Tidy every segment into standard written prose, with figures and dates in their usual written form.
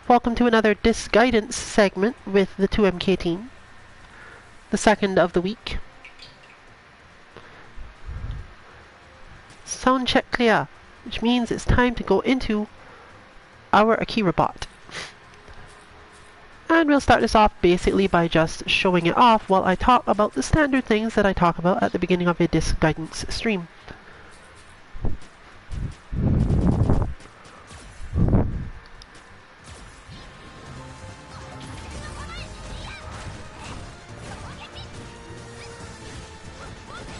Welcome to another Disc Guidance segment with the 2MK team, the second of the week. Sound check clear, which means it's time to go into our Akira bot. And we'll start this off basically by just showing it off while I talk about the standard things that I talk about at the beginning of a Disc Guidance stream.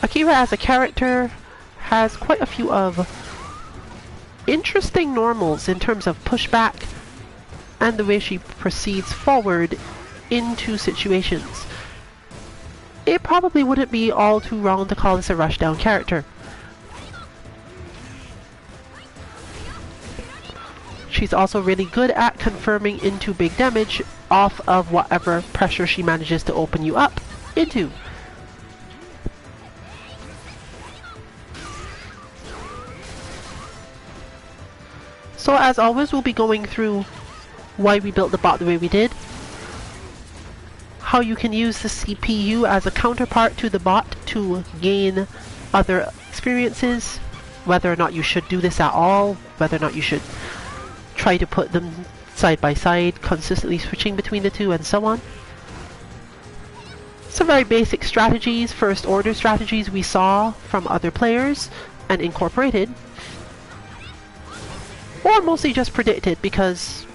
Akira as a character has quite a few of interesting normals in terms of pushback and the way she proceeds forward into situations. It probably wouldn't be all too wrong to call this a rushdown character. She's also really good at confirming into big damage off of whatever pressure she manages to open you up into. So as always, we'll be going through why we built the bot the way we did, how you can use the CPU as a counterpart to the bot to gain other experiences, whether or not you should do this at all, whether or not you should try to put them side by side, consistently switching between the two, and so on. Some very basic strategies, first order strategies we saw from other players and incorporated, or mostly just predicted, because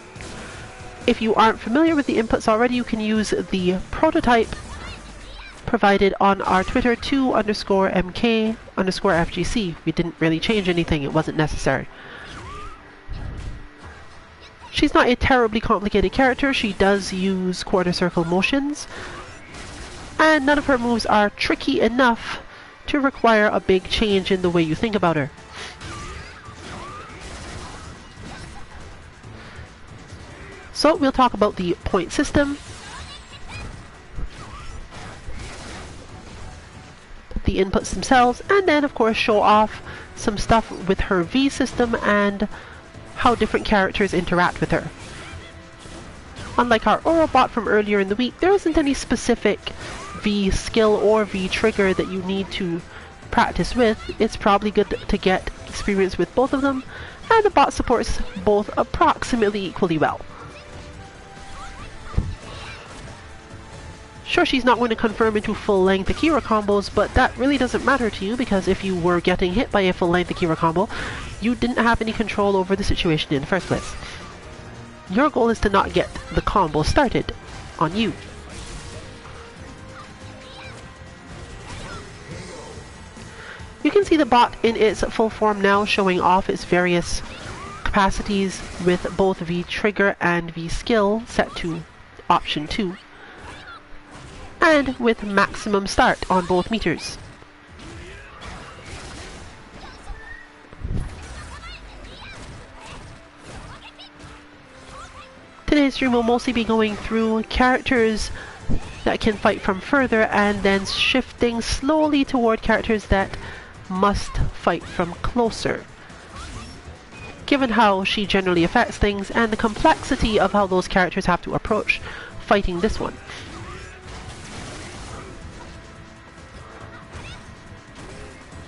if you aren't familiar with the inputs already, you can use the prototype provided on our Twitter 2_MK_FGC. We didn't really change anything, it wasn't necessary. She's not a terribly complicated character. She does use quarter circle motions, and none of her moves are tricky enough to require a big change in the way you think about her. So we'll talk about the point system, the inputs themselves, and then of course show off some stuff with her V system and how different characters interact with her. Unlike our Oro bot from earlier in the week, there isn't any specific V skill or V trigger that you need to practice with. It's probably good to get experience with both of them, and the bot supports both approximately equally well. Sure, she's not going to confirm into full-length Akira combos, but that really doesn't matter to you, because if you were getting hit by a full-length Akira combo, you didn't have any control over the situation in the first place. Your goal is to not get the combo started on you. You can see the bot in its full form now, showing off its various capacities with both V trigger and V skill set to option 2. And with maximum start on both meters. Today's stream will mostly be going through characters that can fight from further, and then shifting slowly toward characters that must fight from closer, given how she generally affects things and the complexity of how those characters have to approach fighting this one.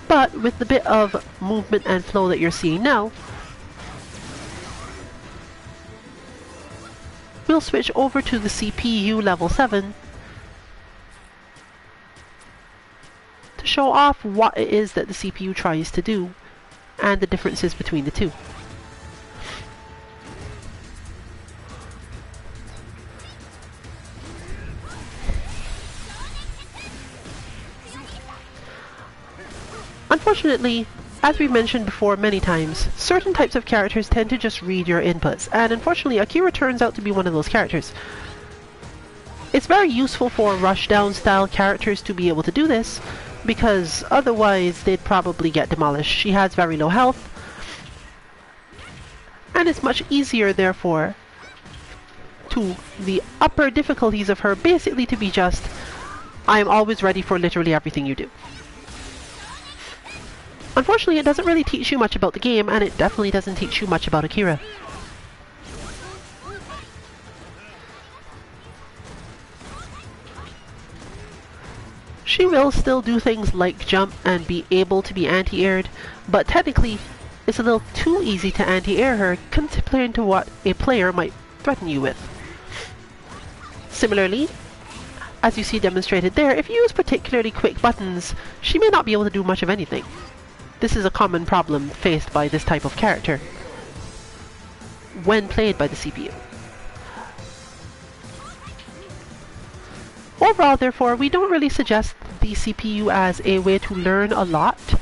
But with the bit of movement and flow that you're seeing now, we'll switch over to the CPU level 7 to show off what it is that the CPU tries to do and the differences between the two. Unfortunately, as we've mentioned before many times, certain types of characters tend to just read your inputs, and unfortunately Akira turns out to be one of those characters. It's very useful for rushdown style characters to be able to do this, because otherwise they'd probably get demolished. She has very low health, and it's much easier therefore to the upper difficulties of her basically to be just, I am always ready for literally everything you do. Unfortunately, it doesn't really teach you much about the game, and it definitely doesn't teach you much about Akira. She will still do things like jump and be able to be anti-aired, but technically it's a little too easy to anti-air her compared to what a player might threaten you with. Similarly, as you see demonstrated there, if you use particularly quick buttons, she may not be able to do much of anything. This is a common problem faced by this type of character when played by the CPU. Overall, therefore, we don't really suggest the CPU as a way to learn a lot.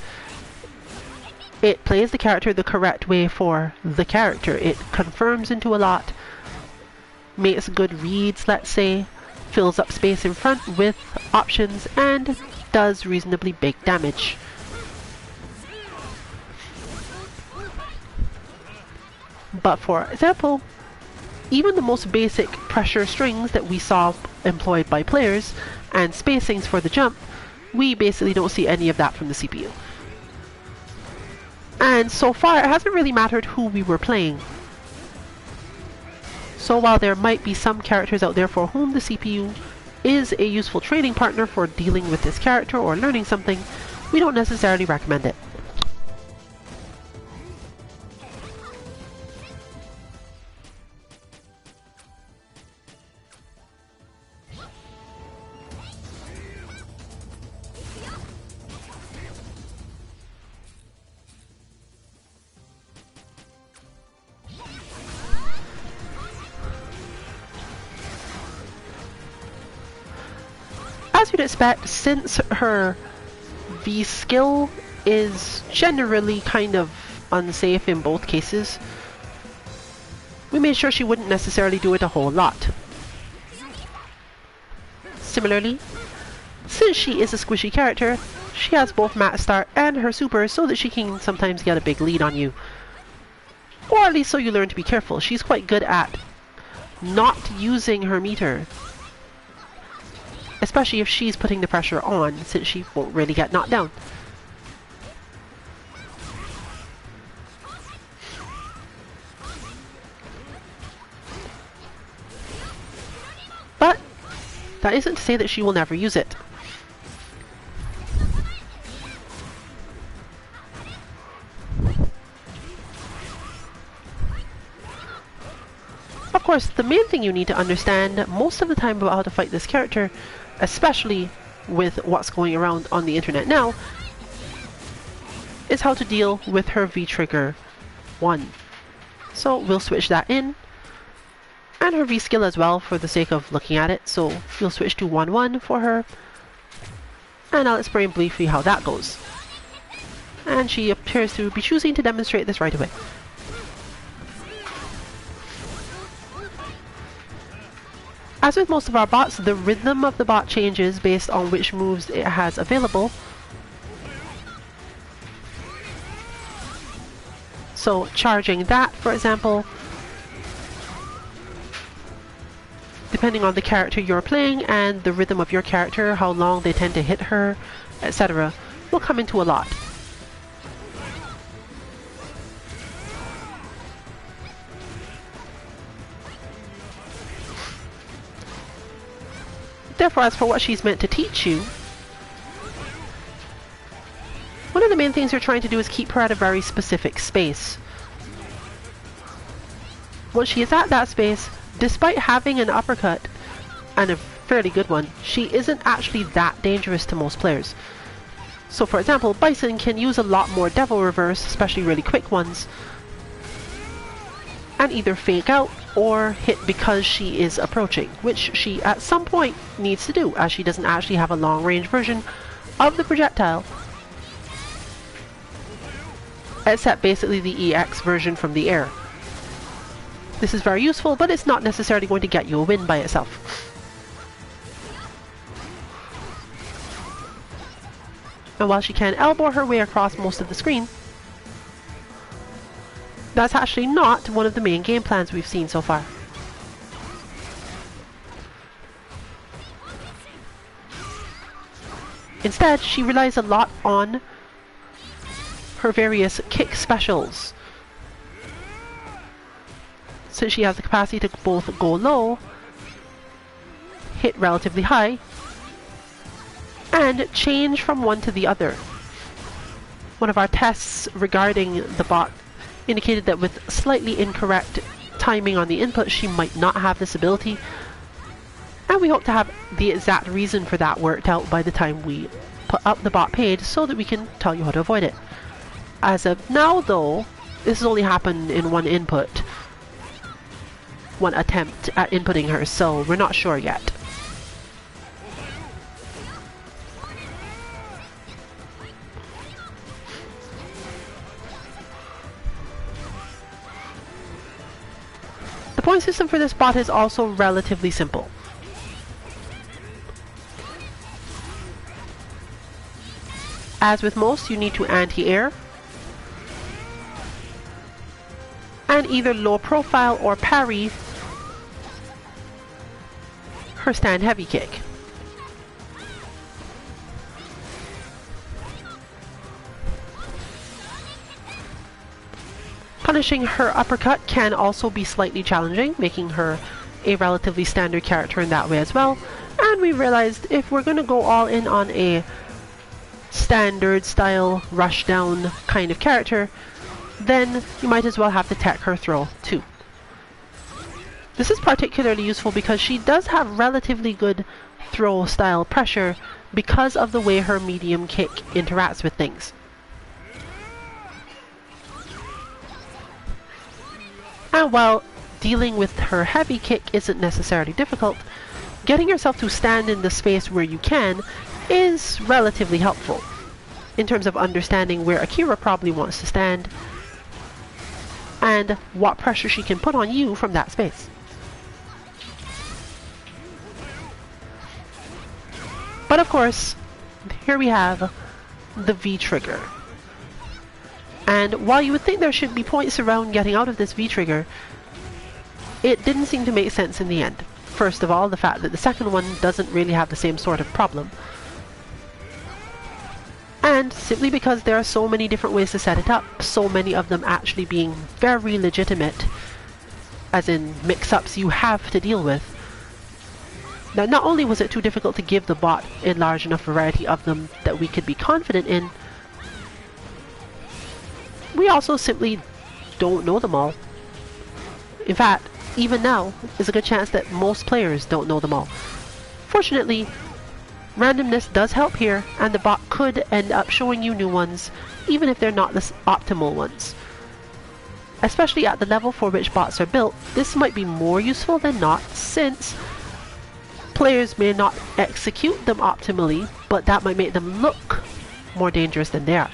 It plays the character the correct way for the character. It confirms into a lot, makes good reads, let's say, fills up space in front with options, and does reasonably big damage. But for example, even the most basic pressure strings that we saw employed by players and spacings for the jump, we basically don't see any of that from the CPU. And so far, it hasn't really mattered who we were playing. So while there might be some characters out there for whom the CPU is a useful training partner for dealing with this character or learning something, we don't necessarily recommend it. As you'd expect, since her V skill is generally kind of unsafe in both cases, we made sure she wouldn't necessarily do it a whole lot. Similarly, since she is a squishy character, she has both max start and her super so that she can sometimes get a big lead on you. Or at least so you learn to be careful. She's quite good at not using her meter, especially if she's putting the pressure on, since she won't really get knocked down. But that isn't to say that she will never use it. Of course, the main thing you need to understand most of the time about how to fight this character, especially with what's going around on the internet now, is how to deal with her V-Trigger 1. So we'll switch that in, and her V-Skill as well for the sake of looking at it, so we'll switch to 1-1 for her, and I'll explain briefly how that goes. And she appears to be choosing to demonstrate this right away. As with most of our bots, the rhythm of the bot changes based on which moves it has available. So charging that, for example, depending on the character you're playing and the rhythm of your character, how long they tend to hit her, etc., will come into a lot. Therefore, as for what she's meant to teach you, one of the main things you're trying to do is keep her at a very specific space. Once she is at that space, despite having an uppercut, and a fairly good one, she isn't actually that dangerous to most players. So for example, Bison can use a lot more Devil Reverse, especially really quick ones, and either fake out or hit because she is approaching, which she at some point needs to do, as she doesn't actually have a long-range version of the projectile, except basically the EX version from the air. This is very useful, but it's not necessarily going to get you a win by itself. And while she can elbow her way across most of the screen, that's actually not one of the main game plans we've seen so far. Instead, she relies a lot on her various kick specials, since she has the capacity to both go low, hit relatively high, and change from one to the other. One of our tests regarding the bot indicated that with slightly incorrect timing on the input, she might not have this ability, and we hope to have the exact reason for that worked out by the time we put up the bot page so that we can tell you how to avoid it. As of now though, this has only happened in one attempt at inputting her, so we're not sure yet. The point system for this bot is also relatively simple. As with most, you need to anti-air and either low profile or parry her stand heavy kick. Punishing her uppercut can also be slightly challenging, making her a relatively standard character in that way as well. And we realized if we're going to go all in on a standard style rush down kind of character, then you might as well have to tech her throw too. This is particularly useful because she does have relatively good throw style pressure because of the way her medium kick interacts with things. And while dealing with her heavy kick isn't necessarily difficult, getting yourself to stand in the space where you can is relatively helpful in terms of understanding where Akira probably wants to stand and what pressure she can put on you from that space. But of course, here we have the V-trigger. And while you would think there should be points around getting out of this V-trigger, it didn't seem to make sense in the end. First of all, the fact that the second one doesn't really have the same sort of problem. And simply because there are so many different ways to set it up, so many of them actually being very legitimate, as in mix-ups you have to deal with. Now, not only was it too difficult to give the bot a large enough variety of them that we could be confident in, we also simply don't know them all. In fact, even now, there's a good chance that most players don't know them all. Fortunately, randomness does help here, and the bot could end up showing you new ones, even if they're not the optimal ones. Especially at the level for which bots are built, this might be more useful than not, since players may not execute them optimally, but that might make them look more dangerous than they are.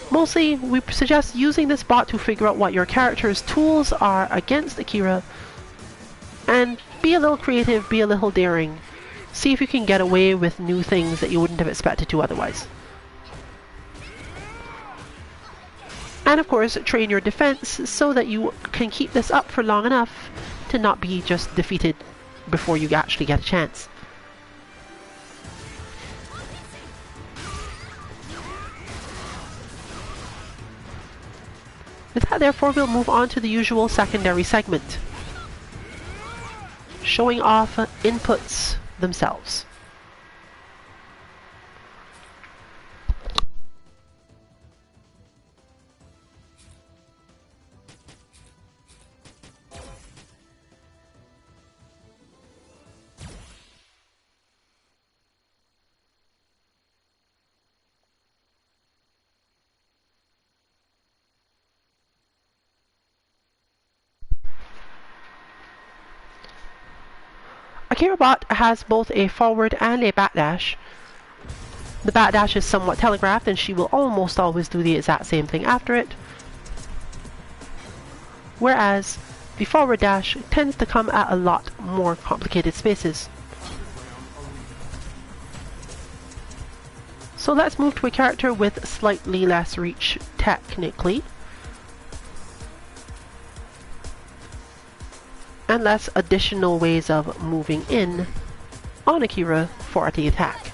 Mostly, we suggest using this bot to figure out what your character's tools are against Akira, and be a little creative, be a little daring. See if you can get away with new things that you wouldn't have expected to otherwise. And of course, train your defense so that you can keep this up for long enough to not be just defeated before you actually get a chance. With that, therefore, we'll move on to the usual secondary segment, showing off inputs themselves. Akira bot has both a forward and a backdash. The backdash is somewhat telegraphed, and she will almost always do the exact same thing after it, whereas the forward dash tends to come at a lot more complicated spaces. So let's move to a character with slightly less reach technically, and less additional ways of moving in on Akira for the attack.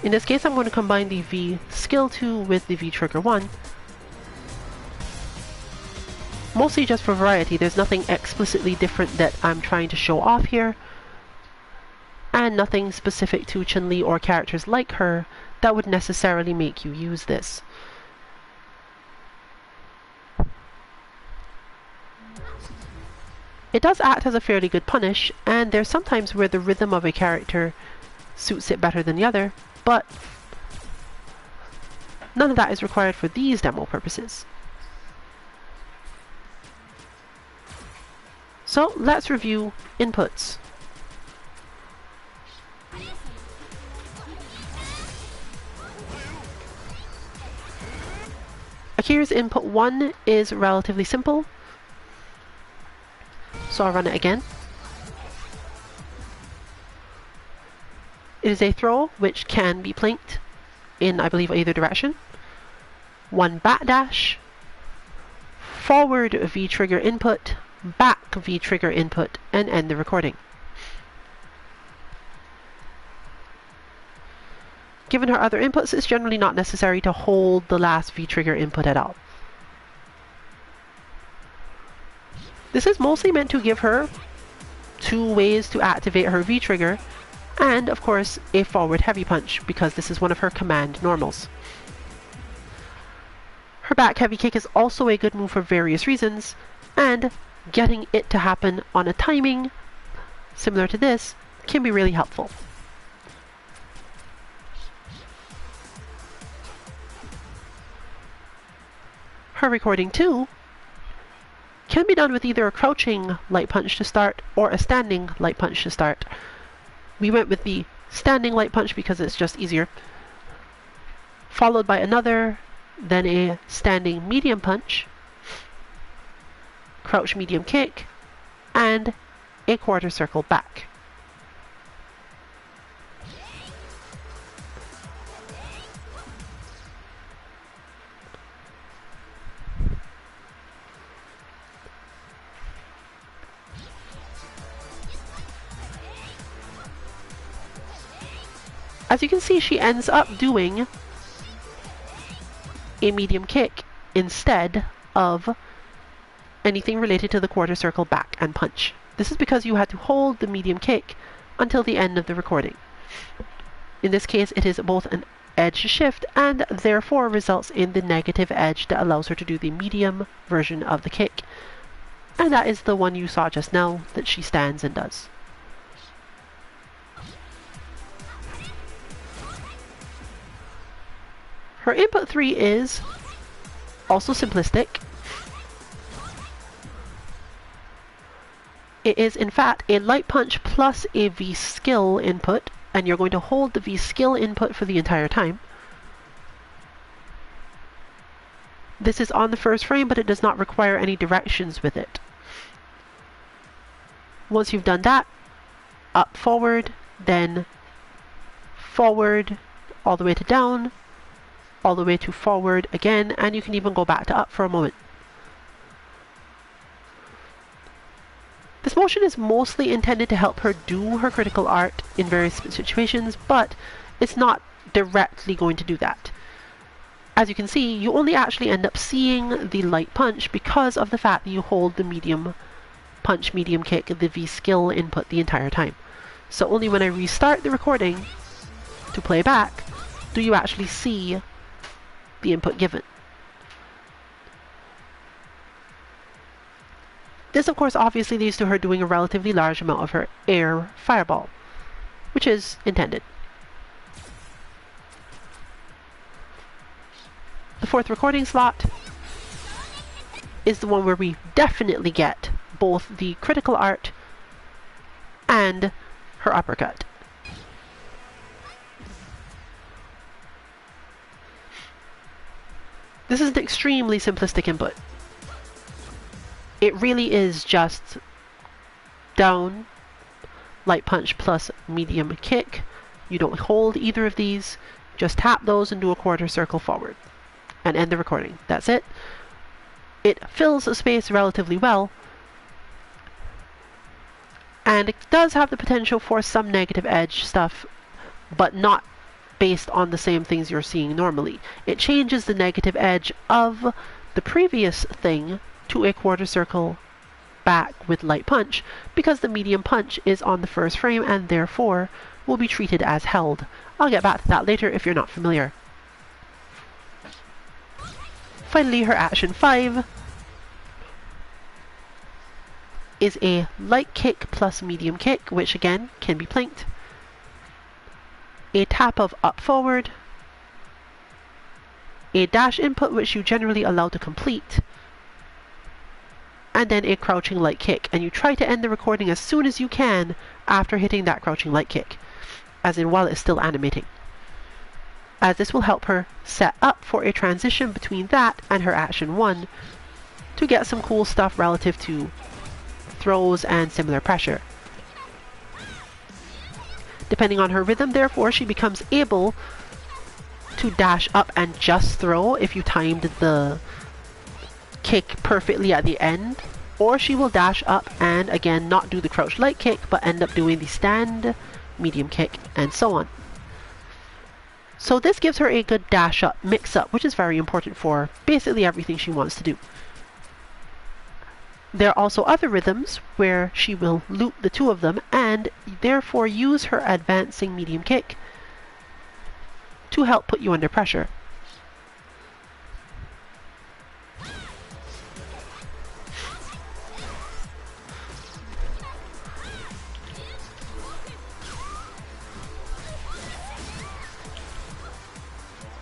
In this case, I'm going to combine the V skill 2 with the V trigger 1. Mostly just for variety. There's nothing explicitly different that I'm trying to show off here. And nothing specific to Chun-Li or characters like her that would necessarily make you use this. It does act as a fairly good punish, and there's sometimes where the rhythm of a character suits it better than the other, but none of that is required for these demo purposes. So let's review inputs. Akira's input 1 is relatively simple, so I'll run it again. It is a throw which can be planked in, I believe, either direction. 1 backdash, forward V trigger input, back V trigger input, and end the recording. Given her other inputs, it's generally not necessary to hold the last V trigger input at all. This is mostly meant to give her 2 ways to activate her V trigger, and of course a forward heavy punch, because this is one of her command normals. Her back heavy kick is also a good move for various reasons, and getting it to happen on a timing similar to this can be really helpful. Her recording 2 can be done with either a crouching light punch to start or a standing light punch to start. We went with the standing light punch because it's just easier, followed by another, then a standing medium punch, crouch medium kick, and a quarter circle back. As you can see, she ends up doing a medium kick instead of anything related to the quarter circle back and punch. This is because you had to hold the medium kick until the end of the recording. In this case, it is both an edge shift and therefore results in the negative edge that allows her to do the medium version of the kick. And that is the one you saw just now that she stands and does. Her input 3 is also simplistic. It is in fact a light punch plus a V skill input, and you're going to hold the V skill input for the entire time. This is on the first frame, but it does not require any directions with it. Once you've done that, up, forward, then forward, all the way to down, all the way to forward again, and you can even go back to up for a moment. This motion is mostly intended to help her do her critical art in various situations, but it's not directly going to do that. As you can see, you only actually end up seeing the light punch because of the fact that you hold the medium punch, medium kick, the V skill input the entire time. So only when I restart the recording to play back do you actually see the input given. This, of course, obviously leads to her doing a relatively large amount of her air fireball, which is intended. The 4th recording slot is the one where we definitely get both the critical art and her uppercut. This is an extremely simplistic input. It really is just down, light punch plus medium kick. You don't hold either of these. Just tap those and do a quarter circle forward. And end the recording. That's it. It fills the space relatively well. And it does have the potential for some negative edge stuff, but not based on the same things you're seeing normally. It changes the negative edge of the previous thing to a quarter circle back with light punch, because the medium punch is on the first frame and therefore will be treated as held. I'll get back to that later if you're not familiar. Finally, her action 5 is a light kick plus medium kick, which again can be planked. A tap of up forward, a dash input which you generally allow to complete, and then a crouching light kick. And you try to end the recording as soon as you can after hitting that crouching light kick, as in while it's still animating, as this will help her set up for a transition between that and her action 1 to get some cool stuff relative to throws and similar pressure. Depending on her rhythm, therefore, she becomes able to dash up and just throw if you timed the kick perfectly at the end, or she will dash up and again not do the crouch light kick but end up doing the stand medium kick and so on. So this gives her a good dash up mix up, which is very important for basically everything she wants to do. There are also other rhythms where she will loop the two of them and therefore use her advancing medium kick to help put you under pressure.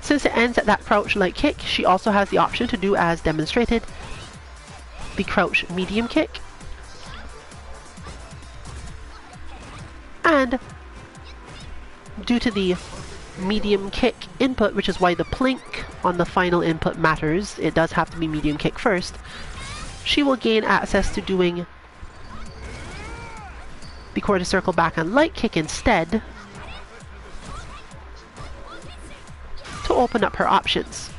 Since it ends at that crouch light kick, she also has the option to do as demonstrated, the crouch medium kick, and due to the medium kick input, which is why the plink on the final input matters, it does have to be medium kick first, she will gain access to doing the quarter circle back and light kick instead to open up her options.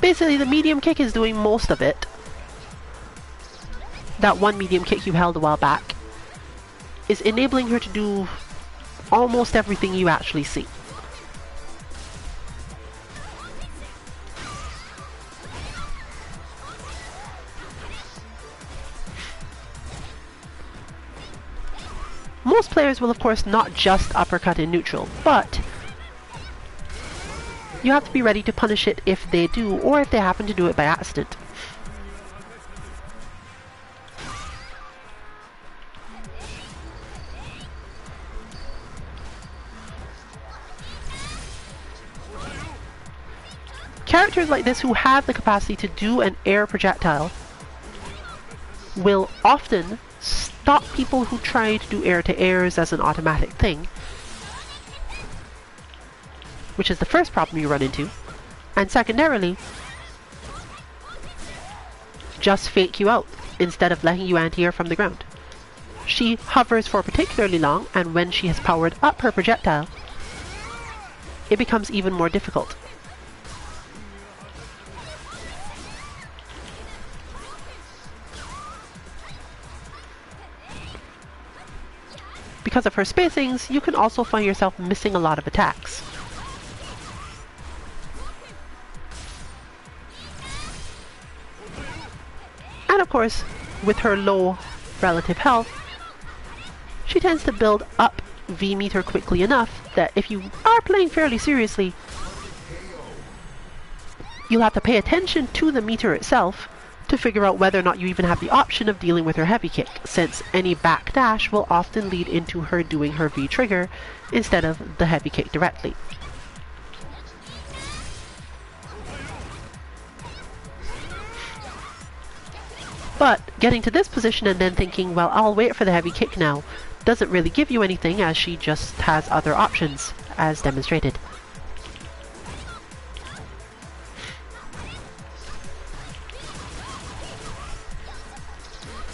Basically, the medium kick is doing most of it. That one medium kick you held a while back is enabling her to do almost everything you actually see. Most players will of course not just uppercut in neutral, but you have to be ready to punish it if they do, or if they happen to do it by accident. Characters like this who have the capacity to do an air projectile will often stop people who try to do air-to-airs as an automatic thing, which is the first problem you run into, and secondarily, just fake you out instead of letting you anti-air from the ground. She hovers for particularly long, and when she has powered up her projectile, it becomes even more difficult. Because of her spacings, you can also find yourself missing a lot of attacks. And of course, with her low relative health, she tends to build up V meter quickly enough that if you are playing fairly seriously, you'll have to pay attention to the meter itself to figure out whether or not you even have the option of dealing with her heavy kick, since any back dash will often lead into her doing her V trigger instead of the heavy kick directly. But getting to this position and then thinking, well, I'll wait for the heavy kick now, doesn't really give you anything, as she just has other options, as demonstrated.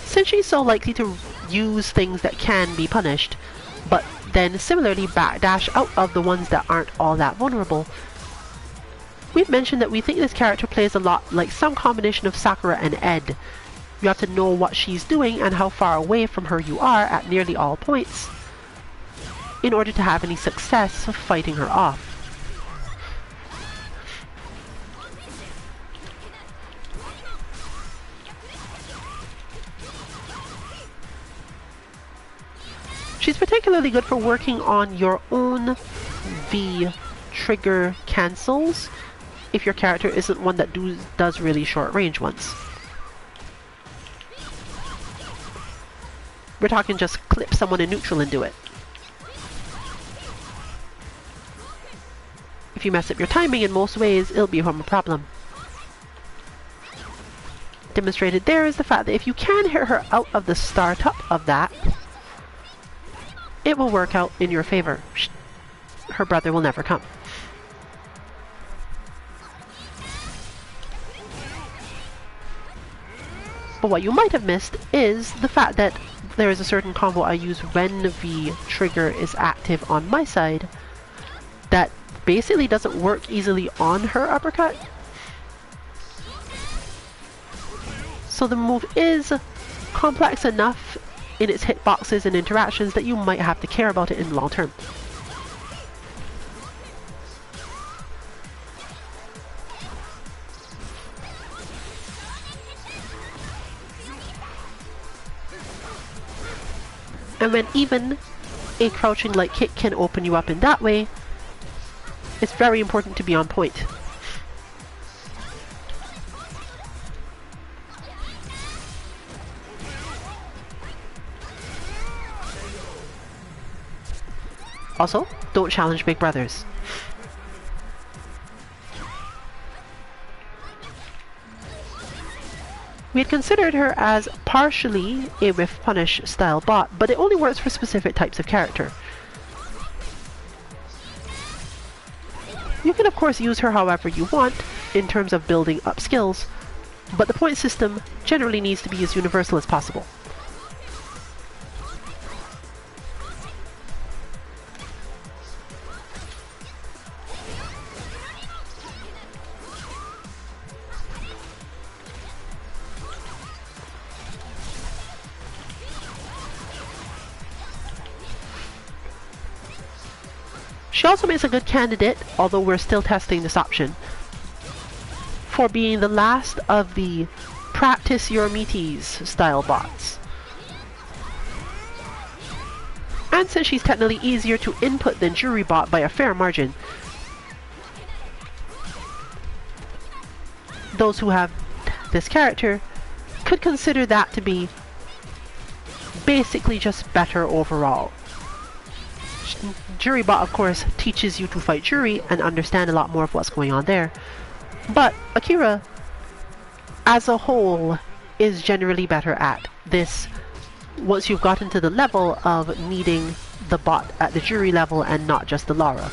Since she's so likely to use things that can be punished, but then similarly backdash out of the ones that aren't all that vulnerable, We've mentioned that we think this character plays a lot like some combination of Sakura and Ed. You have to know what she's doing and how far away from her you are at nearly all points in order to have any success of fighting her off. She's particularly good for working on your own V trigger cancels if your character isn't one that does really short range ones. We're talking just clip someone in neutral and do it. If you mess up your timing in most ways, it'll become a problem. Demonstrated there is the fact that if you can hit her out of the startup of that, it will work out in your favor. Her brother will never come. But what you might have missed is the fact that there is a certain combo I use when the trigger is active on my side that basically doesn't work easily on her uppercut. So the move is complex enough in its hitboxes and interactions that you might have to care about it in the long term. And when even a crouching light kick can open you up in that way, it's very important to be on point. Also, don't challenge big brothers. We had considered her as partially a whiff punish style bot, but it only works for specific types of character. You can of course use her however you want in terms of building up skills, but the point system generally needs to be as universal as possible. She also makes a good candidate, although we're still testing this option, for being the last of the practice your meaties style bots. And since she's technically easier to input than Jury Bot by a fair margin, those who have this character could consider that to be basically just better overall. Jury Bot, of course, teaches you to fight Jury and understand a lot more of what's going on there. But Akira, as a whole, is generally better at this once you've gotten to the level of needing the bot at the Jury level and not just the Lara.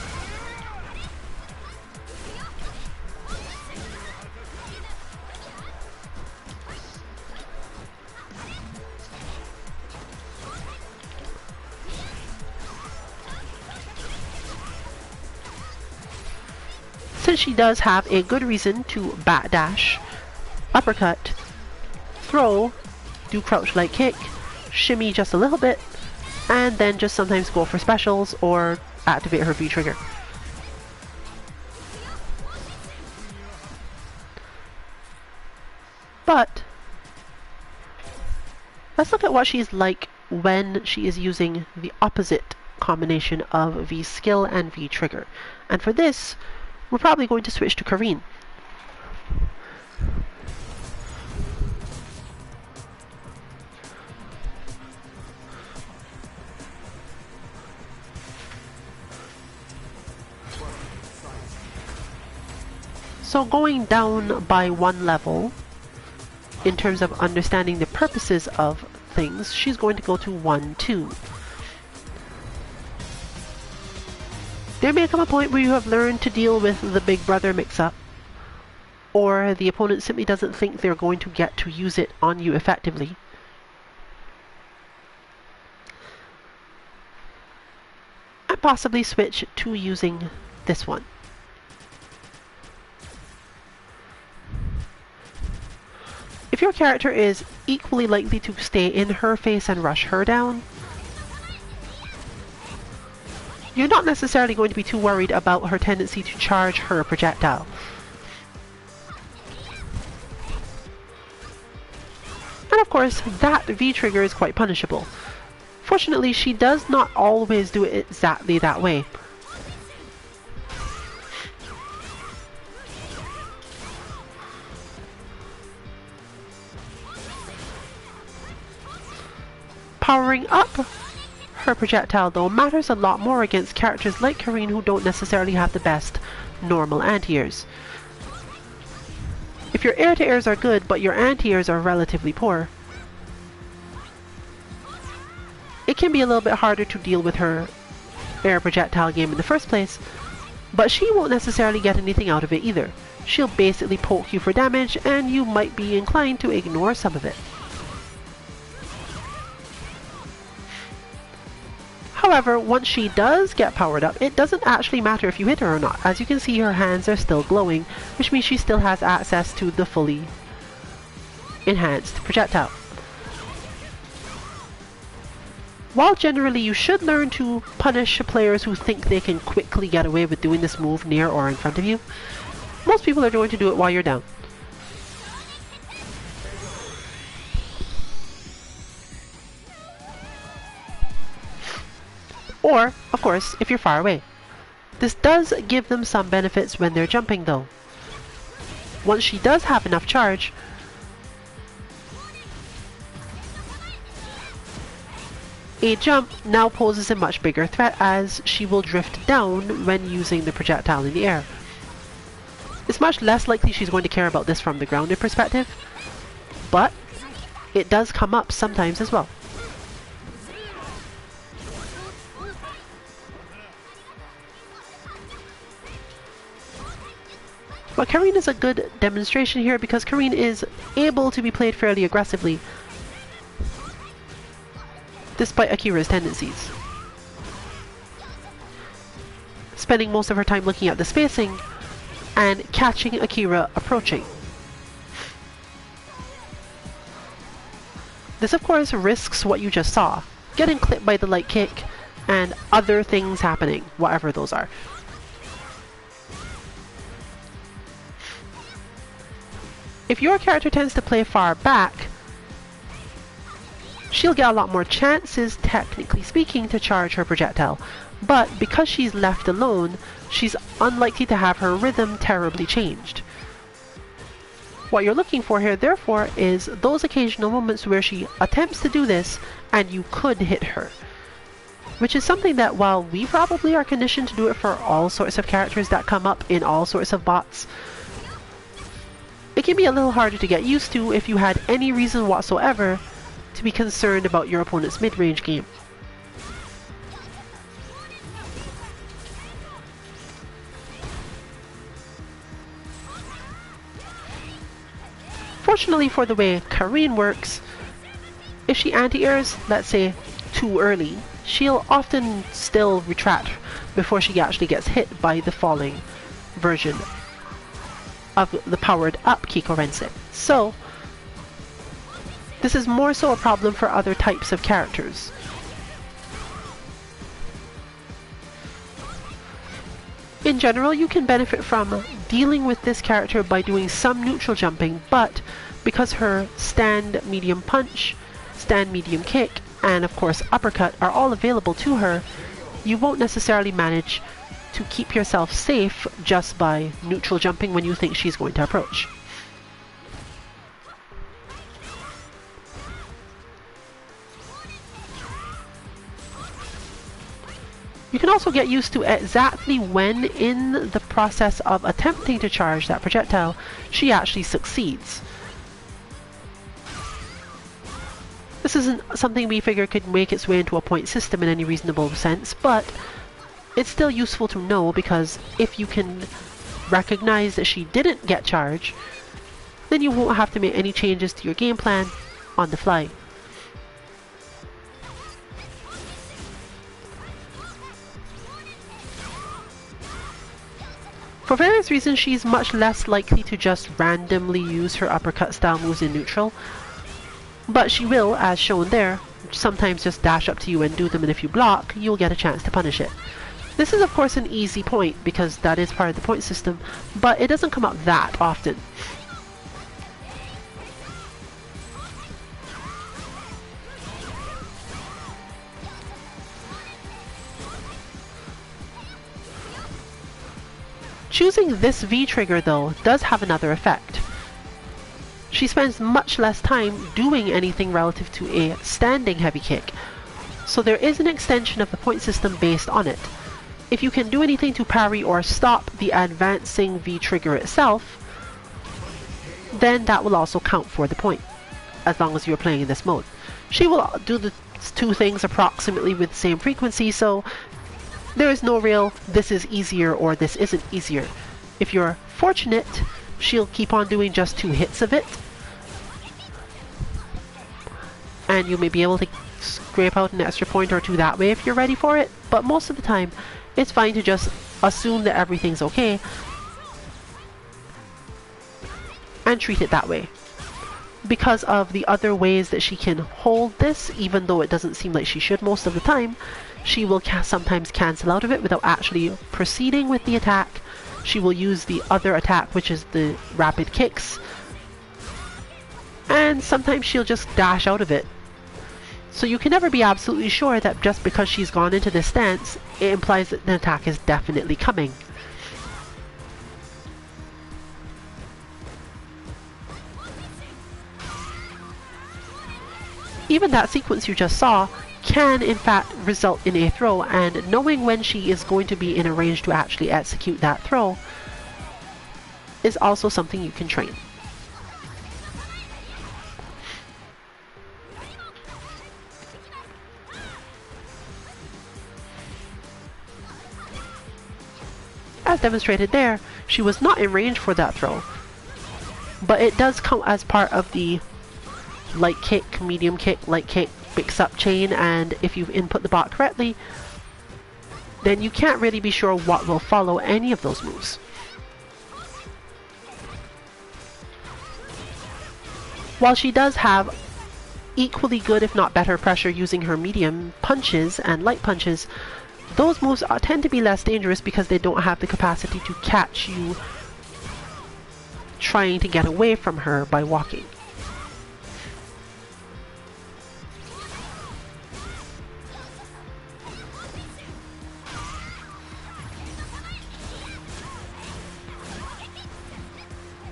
Since she does have a good reason to backdash, uppercut, throw, do crouch light kick, shimmy just a little bit, and then just sometimes go for specials or activate her V trigger. But let's look at what she's like when she is using the opposite combination of V skill and V trigger. And for this, we're probably going to switch to Kareen. So going down by one level, in terms of understanding the purposes of things, she's going to go to 1-2. There may come a point where you have learned to deal with the big brother mix-up, or the opponent simply doesn't think they're going to get to use it on you effectively. And possibly switch to using this one. your character is equally likely to stay in her face and rush her down, you're not necessarily going to be too worried about her tendency to charge her projectile. And of course, that V-trigger is quite punishable. Fortunately, she does not always do it exactly that way. Powering up her projectile, though, matters a lot more against characters like Karine who don't necessarily have the best normal anti-airs. If your air-to-airs are good, but your anti-airs are relatively poor, it can be a little bit harder to deal with her air projectile game in the first place, but she won't necessarily get anything out of it either. She'll basically poke you for damage, and you might be inclined to ignore some of it. However, once she does get powered up, it doesn't actually matter if you hit her or not. As you can see, her hands are still glowing, which means she still has access to the fully enhanced projectile. While generally you should learn to punish players who think they can quickly get away with doing this move near or in front of you, most people are going to do it while you're down. Or, of course, if you're far away. This does give them some benefits when they're jumping though. Once she does have enough charge, a jump now poses a much bigger threat as she will drift down when using the projectile in the air. It's much less likely she's going to care about this from the grounded perspective, but it does come up sometimes as well. But Karine is a good demonstration here because Karine is able to be played fairly aggressively despite Akira's tendencies. Spending most of her time looking at the spacing and catching Akira approaching. This of course risks what you just saw, getting clipped by the light kick and other things happening, whatever those are. If your character tends to play far back, she'll get a lot more chances, technically speaking, to charge her projectile. But because she's left alone, she's unlikely to have her rhythm terribly changed. What you're looking for here, therefore, is those occasional moments where she attempts to do this and you could hit her. Which is something that, while we probably are conditioned to do it for all sorts of characters that come up in all sorts of bots, it can be a little harder to get used to if you had any reason whatsoever to be concerned about your opponent's mid-range game. Fortunately for the way Karine works, if she anti-airs, let's say, too early, she'll often still retract before she actually gets hit by the falling version of the powered up Kiko Rense. So, this is more so a problem for other types of characters. In general, you can benefit from dealing with this character by doing some neutral jumping, but because her stand medium punch, stand medium kick, and of course uppercut are all available to her, you won't necessarily manage to keep yourself safe just by neutral jumping when you think she's going to approach. You can also get used to exactly when in the process of attempting to charge that projectile she actually succeeds. This isn't something we figure could make its way into a point system in any reasonable sense, but it's still useful to know because if you can recognize that she didn't get charged, then you won't have to make any changes to your game plan on the fly. For various reasons, she's much less likely to just randomly use her uppercut style moves in neutral, but she will, as shown there, sometimes just dash up to you and do them, and if you block, you'll get a chance to punish it. This is of course an easy point because that is part of the point system, but it doesn't come up that often. Choosing this V trigger though does have another effect. She spends much less time doing anything relative to a standing heavy kick, so there is an extension of the point system based on it. If you can do anything to parry or stop the advancing V trigger itself, then that will also count for the point, as long as you're playing in this mode. She will do the two things approximately with the same frequency, so there is no real this is easier or this isn't easier. If you're fortunate, she'll keep on doing just 2 hits of it, and you may be able to scrape out an extra point or 2 that way if you're ready for it, but most of the time it's fine to just assume that everything's okay and treat it that way. Because of the other ways that she can hold this, even though it doesn't seem like she should most of the time, she will sometimes cancel out of it without actually proceeding with the attack. She will use the other attack, which is the rapid kicks, and sometimes she'll just dash out of it. So you can never be absolutely sure that just because she's gone into this stance, it implies that the attack is definitely coming. Even that sequence you just saw can in fact result in a throw, and knowing when she is going to be in a range to actually execute that throw is also something you can train. As demonstrated there, she was not in range for that throw, but it does count as part of the light kick, medium kick, light kick, mix-up chain, and if you've input the bot correctly, then you can't really be sure what will follow any of those moves. While she does have equally good, if not better, pressure using her medium punches and light punches, those moves tend to be less dangerous because they don't have the capacity to catch you trying to get away from her by walking.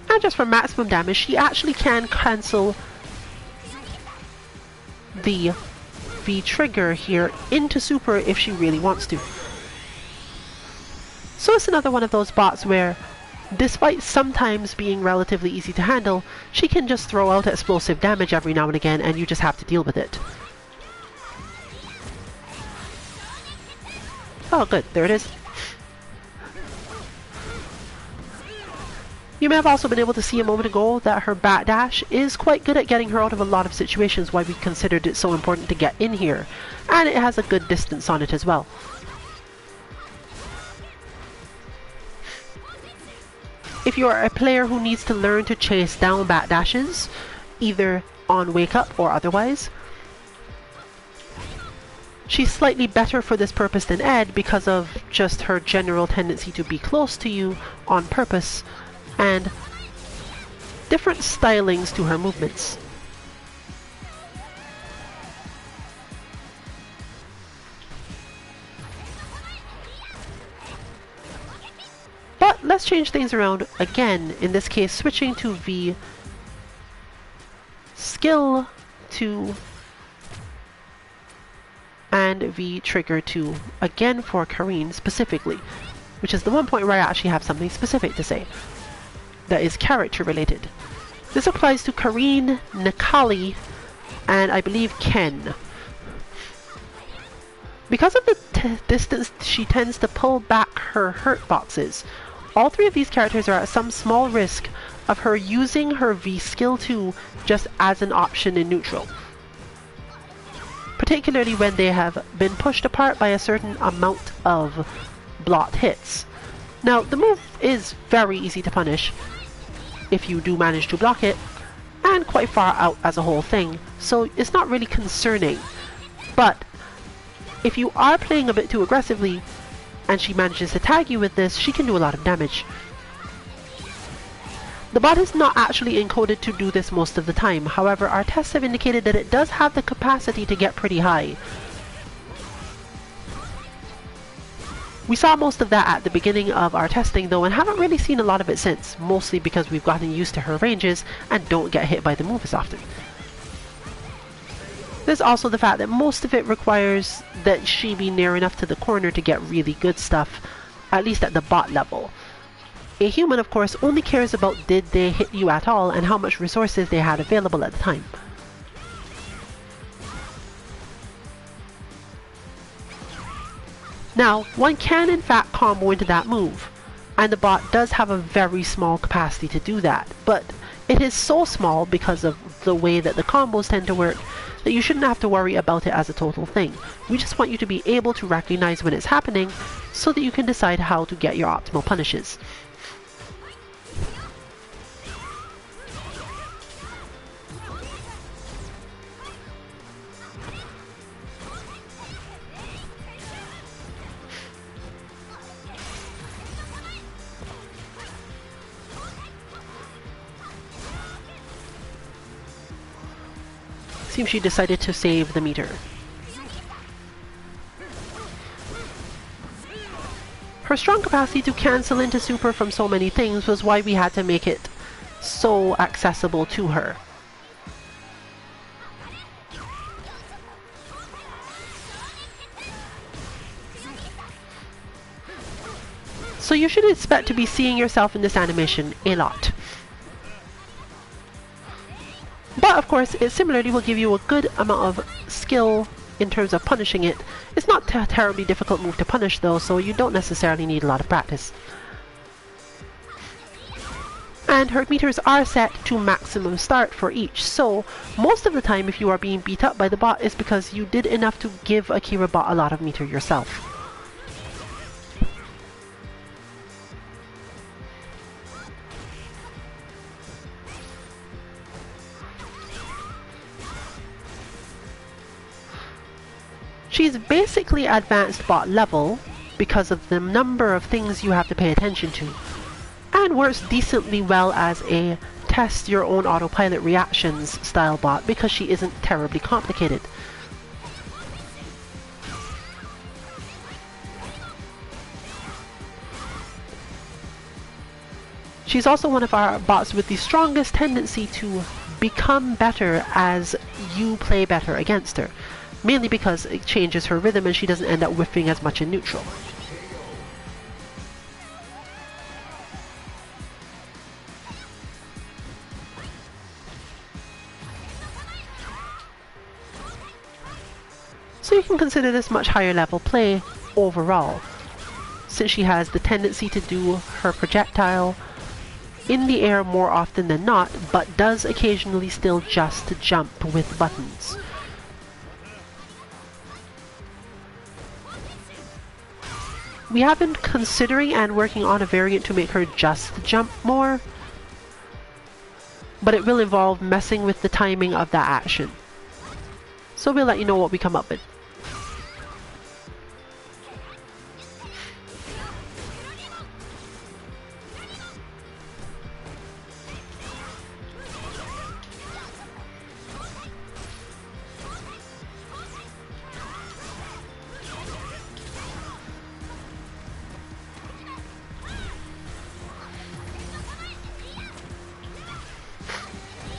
And just for maximum damage, she actually can cancel the V trigger here into super if she really wants to. So it's another one of those bots where, despite sometimes being relatively easy to handle, she can just throw out explosive damage every now and again, and you just have to deal with it. Oh good, there it is. You may have also been able to see a moment ago that her bat dash is quite good at getting her out of a lot of situations, why we considered it so important to get in here, and it has a good distance on it as well. If you are a player who needs to learn to chase down bat dashes, either on wake up or otherwise, she's slightly better for this purpose than Ed because of just her general tendency to be close to you on purpose, and different stylings to her movements. But let's change things around again, in this case switching to V skill 2 and V trigger 2, again for Karine specifically, which is the one point where I actually have something specific to say that is character related. This applies to Karine, Necalli, and I believe Ken. Because of the distance she tends to pull back her hurt boxes, all 3 of these characters are at some small risk of her using her V skill 2 just as an option in neutral, particularly when they have been pushed apart by a certain amount of blocked hits. Now, the move is very easy to punish if you do manage to block it, and quite far out as a whole thing, so it's not really concerning. But if you are playing a bit too aggressively and she manages to tag you with this, she can do a lot of damage. The bot is not actually encoded to do this most of the time, however our tests have indicated that it does have the capacity to get pretty high. We saw most of that at the beginning of our testing though, and haven't really seen a lot of it since, mostly because we've gotten used to her ranges and don't get hit by the move as often. There's also the fact that most of it requires that she be near enough to the corner to get really good stuff, at least at the bot level. A human, of course, only cares about did they hit you at all and how much resources they had available at the time. Now, one can in fact combo into that move, and the bot does have a very small capacity to do that, but it is so small because of the way that the combos tend to work that you shouldn't have to worry about it as a total thing. We just want you to be able to recognize when it's happening so that you can decide how to get your optimal punishes. Seems she decided to save the meter. Her strong capacity to cancel into super from so many things was why we had to make it so accessible to her. So you should expect to be seeing yourself in this animation a lot. But of course, it similarly will give you a good amount of skill in terms of punishing it. It's not a terribly difficult move to punish though, so you don't necessarily need a lot of practice. And her meters are set to maximum start for each, so most of the time if you are being beat up by the bot, it's because you did enough to give Akira bot a lot of meter yourself. She's basically advanced bot level because of the number of things you have to pay attention to, and works decently well as a test your own autopilot reactions style bot because she isn't terribly complicated. She's also one of our bots with the strongest tendency to become better as you play better against her. Mainly because it changes her rhythm and she doesn't end up whiffing as much in neutral. So you can consider this much higher level play overall, since she has the tendency to do her projectile in the air more often than not, but does occasionally still just jump with buttons. We have been considering and working on a variant to make her just jump more, but it will involve messing with the timing of that action. So we'll let you know what we come up with.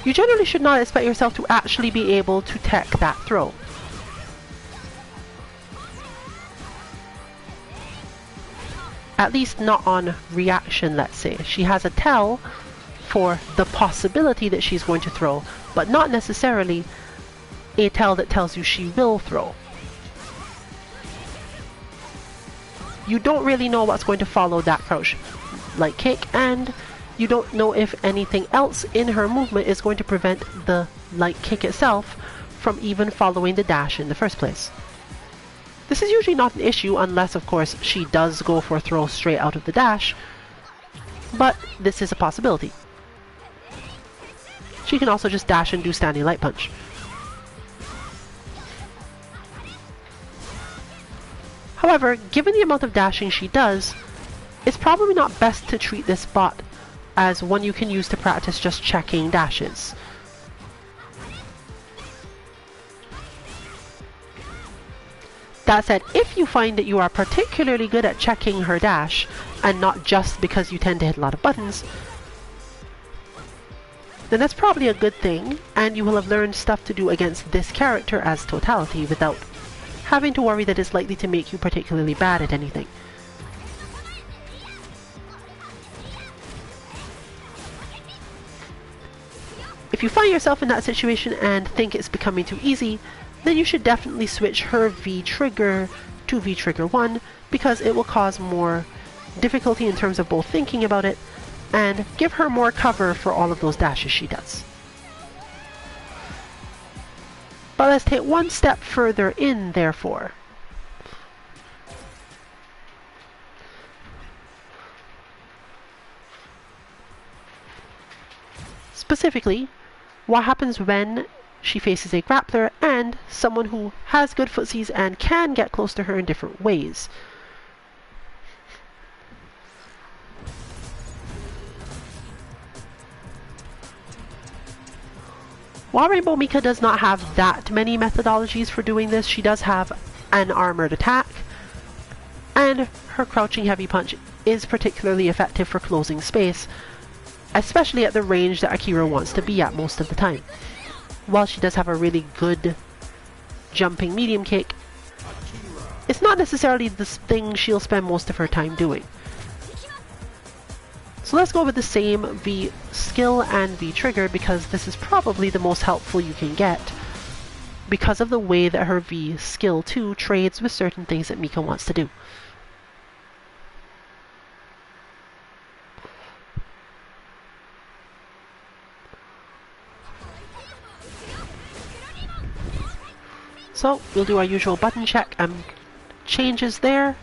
You generally should not expect yourself to actually be able to tech that throw. At least not on reaction, let's say. She has a tell for the possibility that she's going to throw, but not necessarily a tell that tells you she will throw. You don't really know what's going to follow that crouch light kick, and you don't know if anything else in her movement is going to prevent the light kick itself from even following the dash in the first place. This is usually not an issue unless, of course, she does go for a throw straight out of the dash, but this is a possibility. She can also just dash and do standing light punch. However, given the amount of dashing she does, it's probably not best to treat this bot as one you can use to practice just checking dashes. That said, if you find that you are particularly good at checking her dash, and not just because you tend to hit a lot of buttons, then that's probably a good thing, and you will have learned stuff to do against this character as totality without having to worry that it's likely to make you particularly bad at anything. If you find yourself in that situation and think it's becoming too easy, then you should definitely switch her V-Trigger to V-Trigger 1, because it will cause more difficulty in terms of both thinking about it and give her more cover for all of those dashes she does. But let's take one step further in, therefore. Specifically, what happens when she faces a grappler and someone who has good footsies and can get close to her in different ways. While Rainbow Mika does not have that many methodologies for doing this, she does have an armored attack, and her crouching heavy punch is particularly effective for closing space, especially at the range that Akira wants to be at most of the time. While she does have a really good jumping medium kick, it's not necessarily the thing she'll spend most of her time doing. So let's go with the same V skill and V trigger, because this is probably the most helpful you can get because of the way that her V skill 2 trades with certain things that Mika wants to do. So we'll do our usual button check and changes there.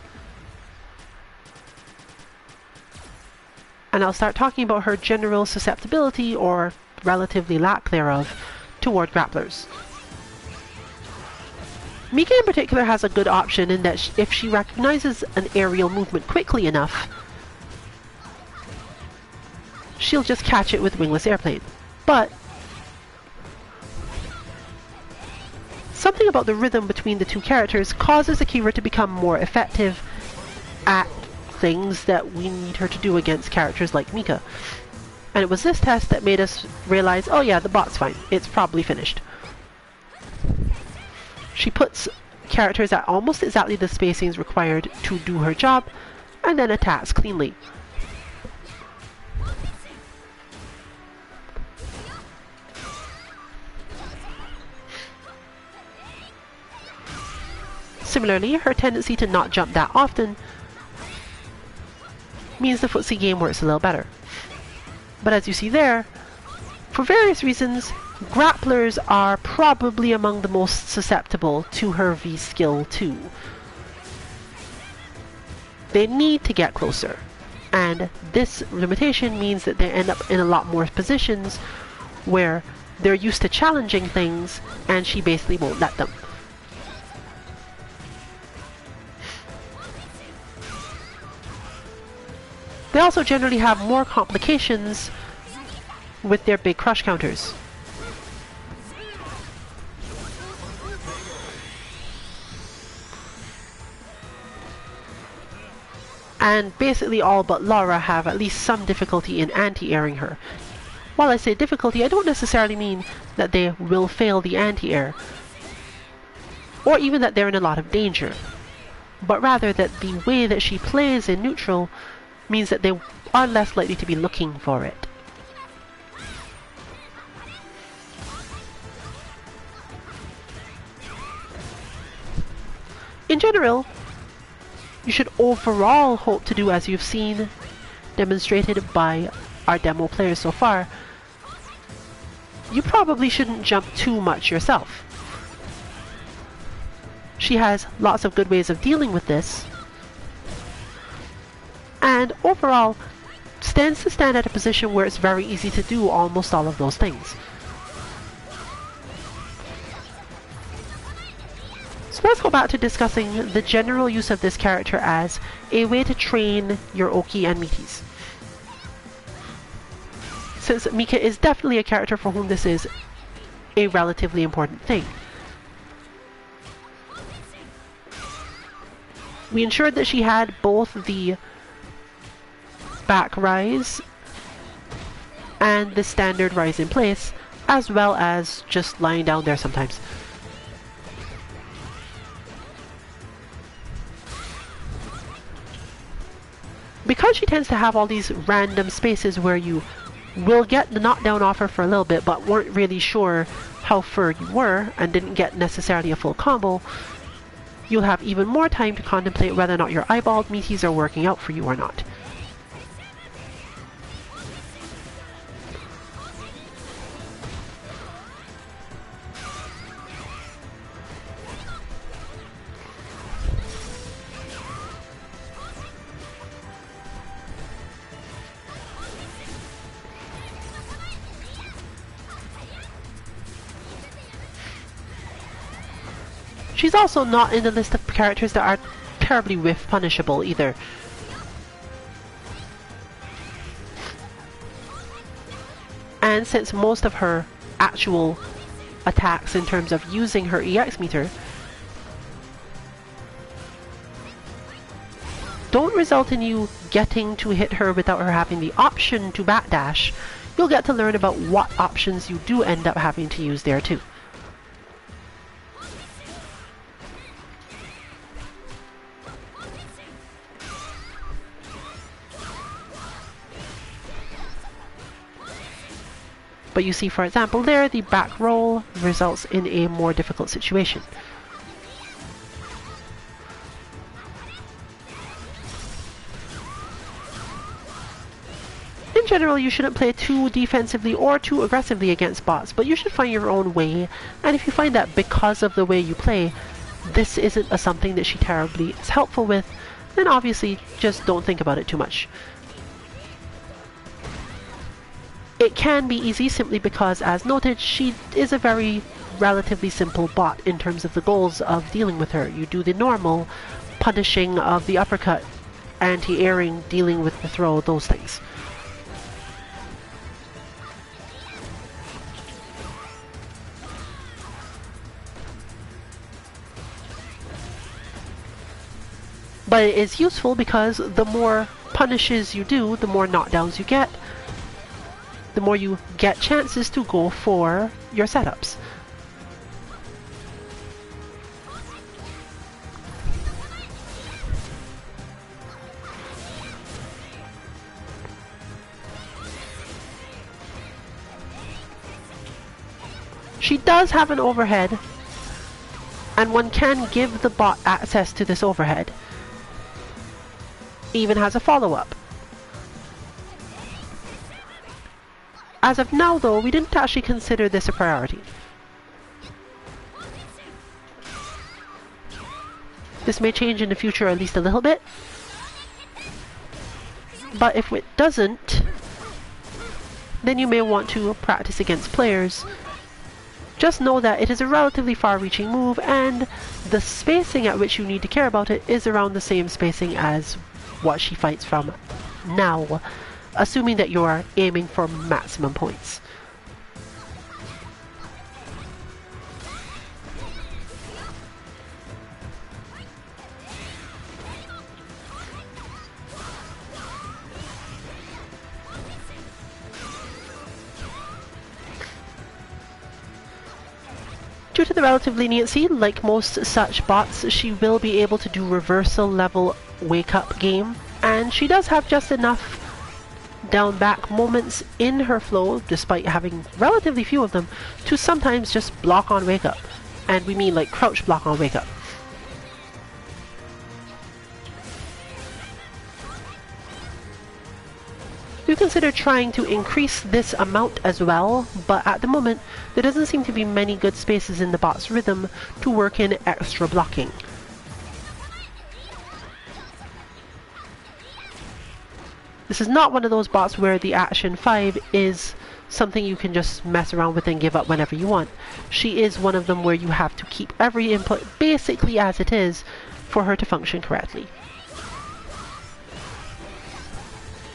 And I'll start talking about her general susceptibility, or relatively lack thereof, toward grapplers. Mika in particular has a good option in that if she recognizes an aerial movement quickly enough, she'll just catch it with Wingless Airplane. But something about the rhythm between the two characters causes Akira to become more effective at things that we need her to do against characters like Mika. And it was this test that made us realize, oh yeah, the bot's fine. It's probably finished. She puts characters at almost exactly the spacings required to do her job, and then attacks cleanly. Similarly, her tendency to not jump that often means the footsie game works a little better. But as you see there, for various reasons, grapplers are probably among the most susceptible to her V skill 2. They need to get closer, and this limitation means that they end up in a lot more positions where they're used to challenging things and she basically won't let them. They also generally have more complications with their big crush counters. And basically all but Laura have at least some difficulty in anti-airing her. While I say difficulty, I don't necessarily mean that they will fail the anti-air, or even that they're in a lot of danger, but rather that the way that she plays in neutral means that they are less likely to be looking for it. In general, you should overall hope to do as you've seen demonstrated by our demo players so far. You probably shouldn't jump too much yourself. She has lots of good ways of dealing with this, and overall stands to stand at a position where it's very easy to do almost all of those things. So let's go back to discussing the general use of this character as a way to train your Oki and Meaties. Since Mika is definitely a character for whom this is a relatively important thing. We ensured that she had both the back rise and the standard rise in place, as well as just lying down there sometimes. Because she tends to have all these random spaces where you will get the knockdown off her for a little bit, but weren't really sure how far you were and didn't get necessarily a full combo, you'll have even more time to contemplate whether or not your eyeballed meaties are working out for you or not. She's also not in the list of characters that are terribly whiff punishable either. And since most of her actual attacks in terms of using her EX meter don't result in you getting to hit her without her having the option to backdash, you'll get to learn about what options you do end up having to use there too. But you see, for example, there, the back roll results in a more difficult situation. In general, you shouldn't play too defensively or too aggressively against bots, but you should find your own way, and if you find that because of the way you play, this isn't something that she terribly is helpful with, then obviously just don't think about it too much. It can be easy simply because, as noted, she is a very relatively simple bot in terms of the goals of dealing with her. You do the normal punishing of the uppercut, anti-airing, dealing with the throw, those things. But it is useful because the more punishes you do, the more knockdowns you get, the more you get chances to go for your setups. She does have an overhead, and one can give the bot access to this overhead. Even has a follow-up. As of now, though, we didn't actually consider this a priority. This may change in the future at least a little bit, but if it doesn't, then you may want to practice against players. Just know that it is a relatively far-reaching move, and the spacing at which you need to care about it is around the same spacing as what she fights from now, assuming that you are aiming for maximum points. Due to the relative leniency, like most such bots, she will be able to do reversal level wake-up game, and she does have just enough down-back moments in her flow, despite having relatively few of them, to sometimes just block on wake-up. And we mean like crouch block on wake-up. You consider trying to increase this amount as well, but at the moment there doesn't seem to be many good spaces in the bot's rhythm to work in extra blocking. This is not one of those bots where the Action 5 is something you can just mess around with and give up whenever you want. She is one of them where you have to keep every input basically as it is for her to function correctly.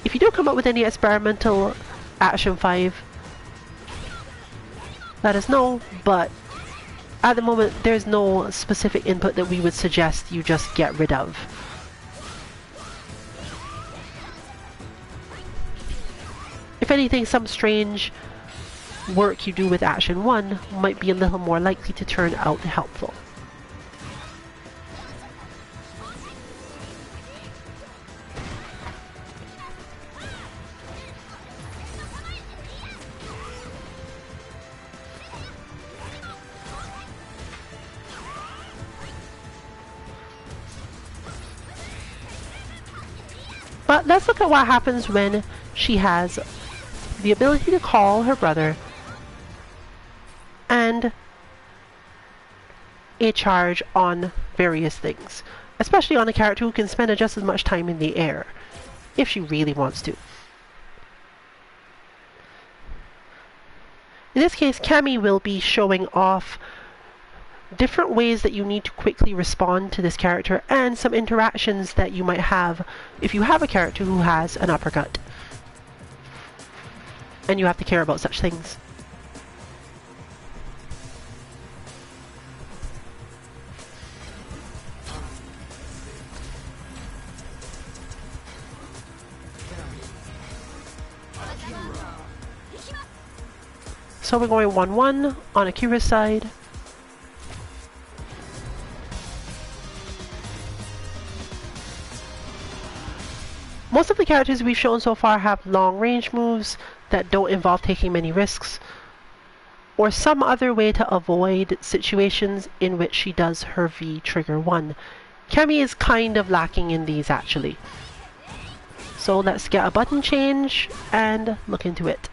If you do come up with any experimental Action 5, let us know, but at the moment there's no specific input that we would suggest you just get rid of. If anything, some strange work you do with Action 1 might be a little more likely to turn out helpful. But let's look at what happens when she has the ability to call her brother and a charge on various things, especially on a character who can spend just as much time in the air, if she really wants to. In this case, Cammy will be showing off different ways that you need to quickly respond to this character and some interactions that you might have if you have a character who has an uppercut and you have to care about such things. So we're going 1-1 on Akira's side. Most of the characters we've shown so far have long range moves that don't involve taking many risks, or some other way to avoid situations in which she does her V trigger 1. Cammy is kind of lacking in these actually. So let's get a button change and look into it.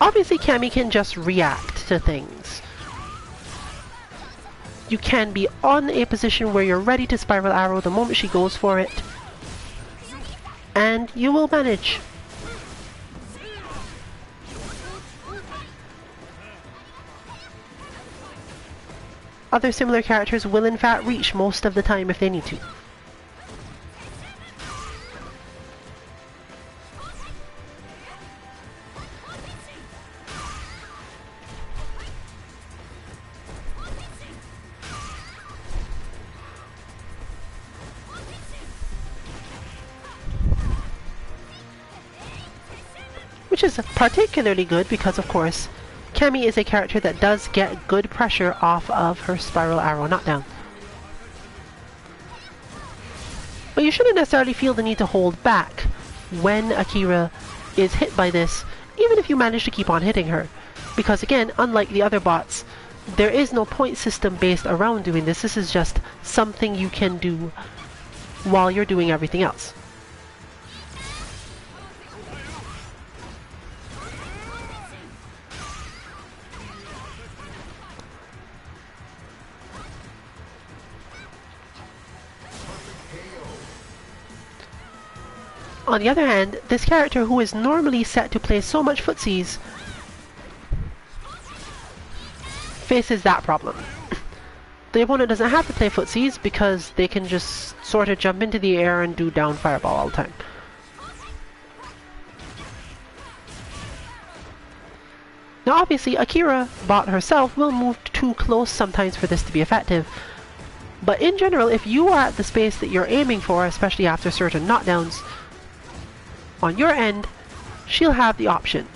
Obviously, Cammy can just react to things. You can be on a position where you're ready to spiral arrow the moment she goes for it, and you will manage. Other similar characters will in fact reach most of the time if they need to. Which is particularly good because, of course, Cammy is a character that does get good pressure off of her spiral arrow knockdown. But you shouldn't necessarily feel the need to hold back when Akira is hit by this, even if you manage to keep on hitting her. Because again, unlike the other bots, there is no point system based around doing this. This is just something you can do while you're doing everything else. On the other hand, this character who is normally set to play so much footsies faces that problem. The opponent doesn't have to play footsies because they can just sort of jump into the air and do down fireball all the time. Now obviously Akira bot herself will move too close sometimes for this to be effective, but in general if you are at the space that you're aiming for, especially after certain knockdowns, on your end, she'll have the option.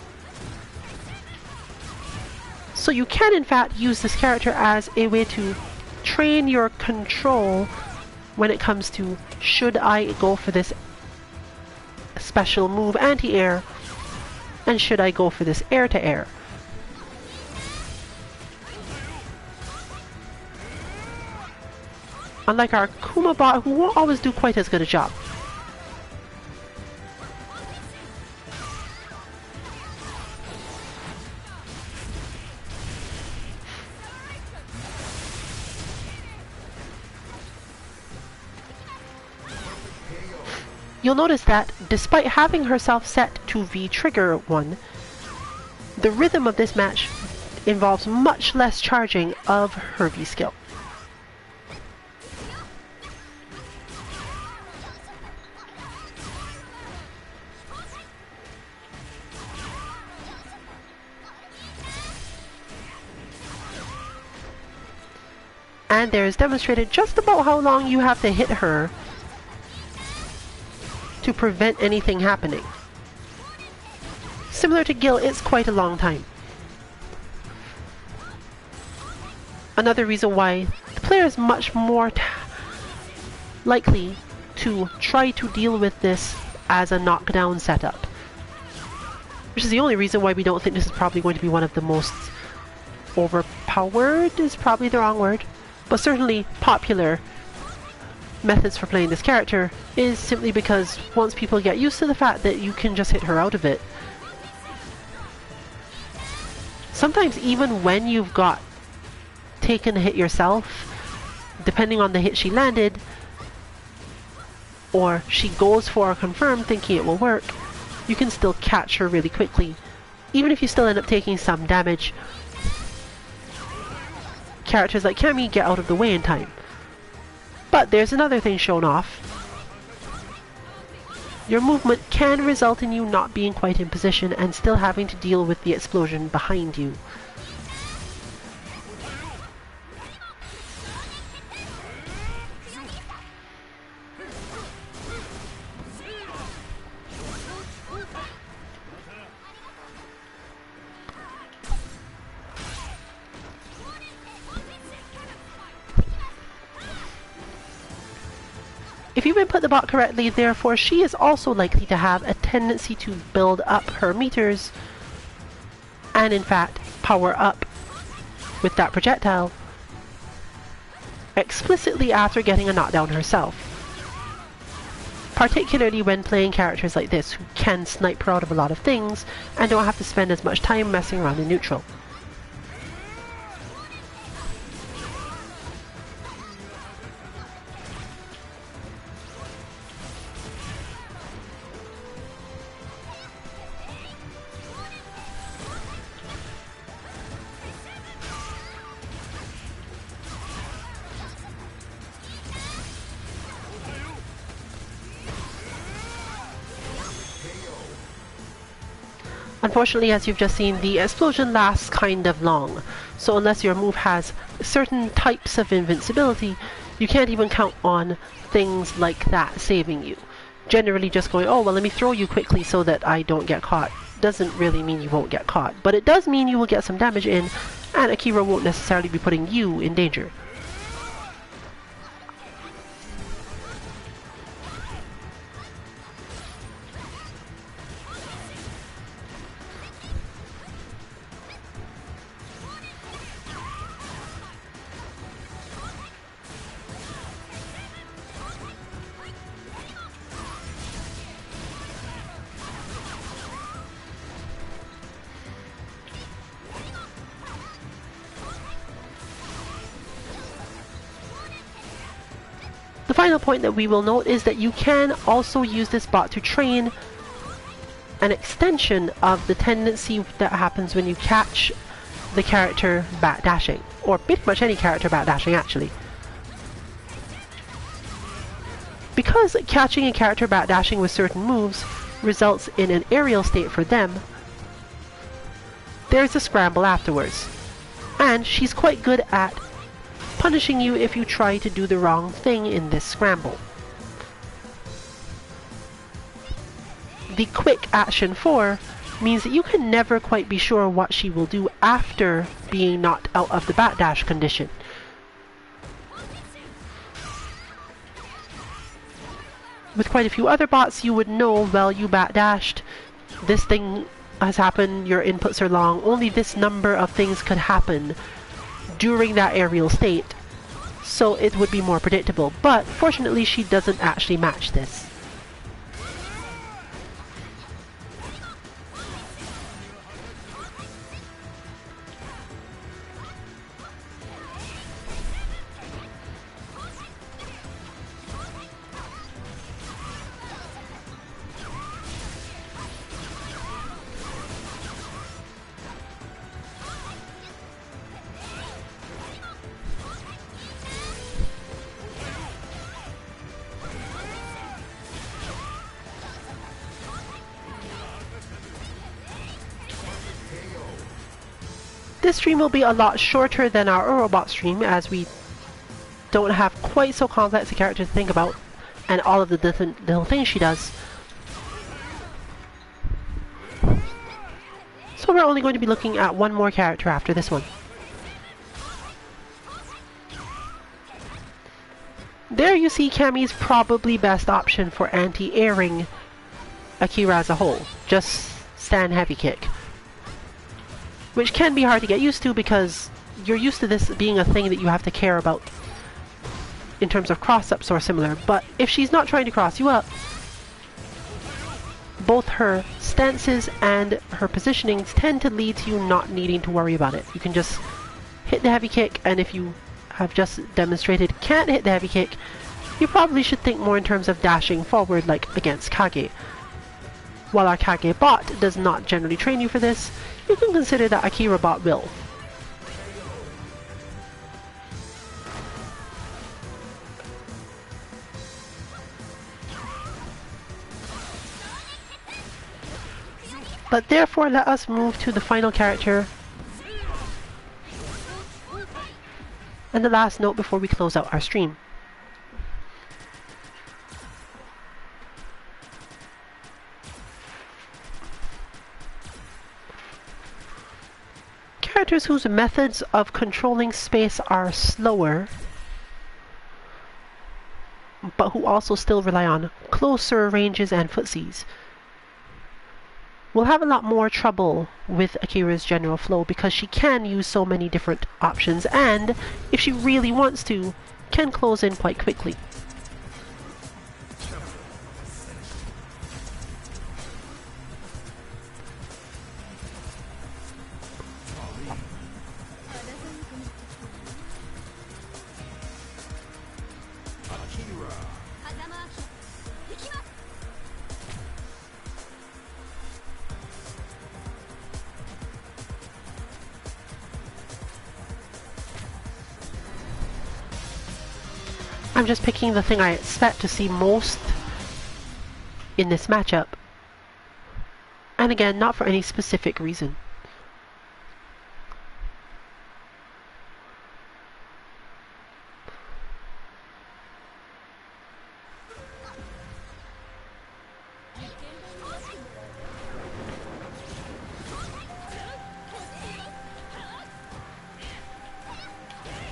So you can in fact use this character as a way to train your control when it comes to should I go for this special move anti-air and should I go for this air-to-air. Unlike our Kuma bot, who won't always do quite as good a job. You'll notice that, despite having herself set to V-Trigger 1, the rhythm of this match involves much less charging of her V-skill. And there is demonstrated just about how long you have to hit her to prevent anything happening. Similar to Gil, it's quite a long time. Another reason why the player is much more likely to try to deal with this as a knockdown setup. Which is the only reason why we don't think this is probably going to be one of the most overpowered, is probably the wrong word, but certainly popular methods for playing this character, is simply because once people get used to the fact that you can just hit her out of it, sometimes even when you've got taken a hit yourself, depending on the hit she landed, or she goes for a confirm thinking it will work, you can still catch her really quickly. Even if you still end up taking some damage, characters like Cammy get out of the way in time. But there's another thing shown off. Your movement can result in you not being quite in position and still having to deal with the explosion behind you. If you've input the bot correctly, therefore she is also likely to have a tendency to build up her meters and in fact power up with that projectile explicitly after getting a knockdown herself. Particularly when playing characters like this who can snipe her out of a lot of things and don't have to spend as much time messing around in neutral. Unfortunately, as you've just seen, the explosion lasts kind of long, so unless your move has certain types of invincibility, you can't even count on things like that saving you. Generally just going, oh well, let me throw you quickly so that I don't get caught, doesn't really mean you won't get caught, but it does mean you will get some damage in, and Akira won't necessarily be putting you in danger. The final point that we will note is that you can also use this bot to train an extension of the tendency that happens when you catch the character backdashing, or pretty much any character backdashing actually. Because catching a character backdashing with certain moves results in an aerial state for them, there's a scramble afterwards, and she's quite good at punishing you if you try to do the wrong thing in this scramble. The quick action 4 means that you can never quite be sure what she will do after being knocked out of the backdash condition. with quite a few other bots, you would know, well, you bat dashed, this thing has happened, your inputs are long, only this number of things could happen during that aerial state, so it would be more predictable. But fortunately, she doesn't actually match this. This stream will be a lot shorter than our Eurobot stream, as we don't have quite so complex a character to think about, and all of the different little things she does. So we're only going to be looking at one more character after this one. There you see Cammy's probably best option for anti-airing Akira as a whole. Just stand heavy kick. Which can be hard to get used to because you're used to this being a thing that you have to care about in terms of cross-ups or similar. But if she's not trying to cross you up, both her stances and her positionings tend to lead to you not needing to worry about it. You can just hit the heavy kick, and if you have just demonstrated can't hit the heavy kick, you probably should think more in terms of dashing forward like against Kage. While our Kage bot does not generally train you for this, you can consider that Akira bot will. But therefore, let us move to the final character and the last note before we close out our stream. Characters whose methods of controlling space are slower, but who also still rely on closer ranges and footsies, will have a lot more trouble with Akira's general flow because she can use so many different options, and if she really wants to, can close in quite quickly. I'm just picking the thing I expect to see most in this matchup. And again, not for any specific reason.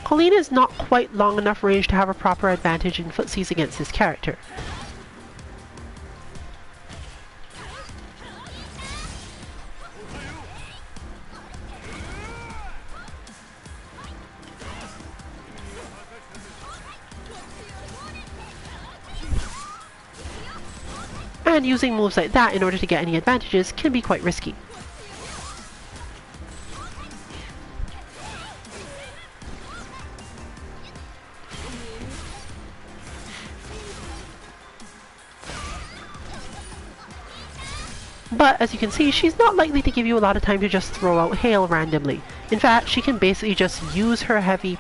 Colleen is not quite long enough range to have a proper advantage in footsies against this character. And using moves like that in order to get any advantages can be quite risky. But as you can see, she's not likely to give you a lot of time to just throw out hail randomly. In fact, she can basically just use her heavy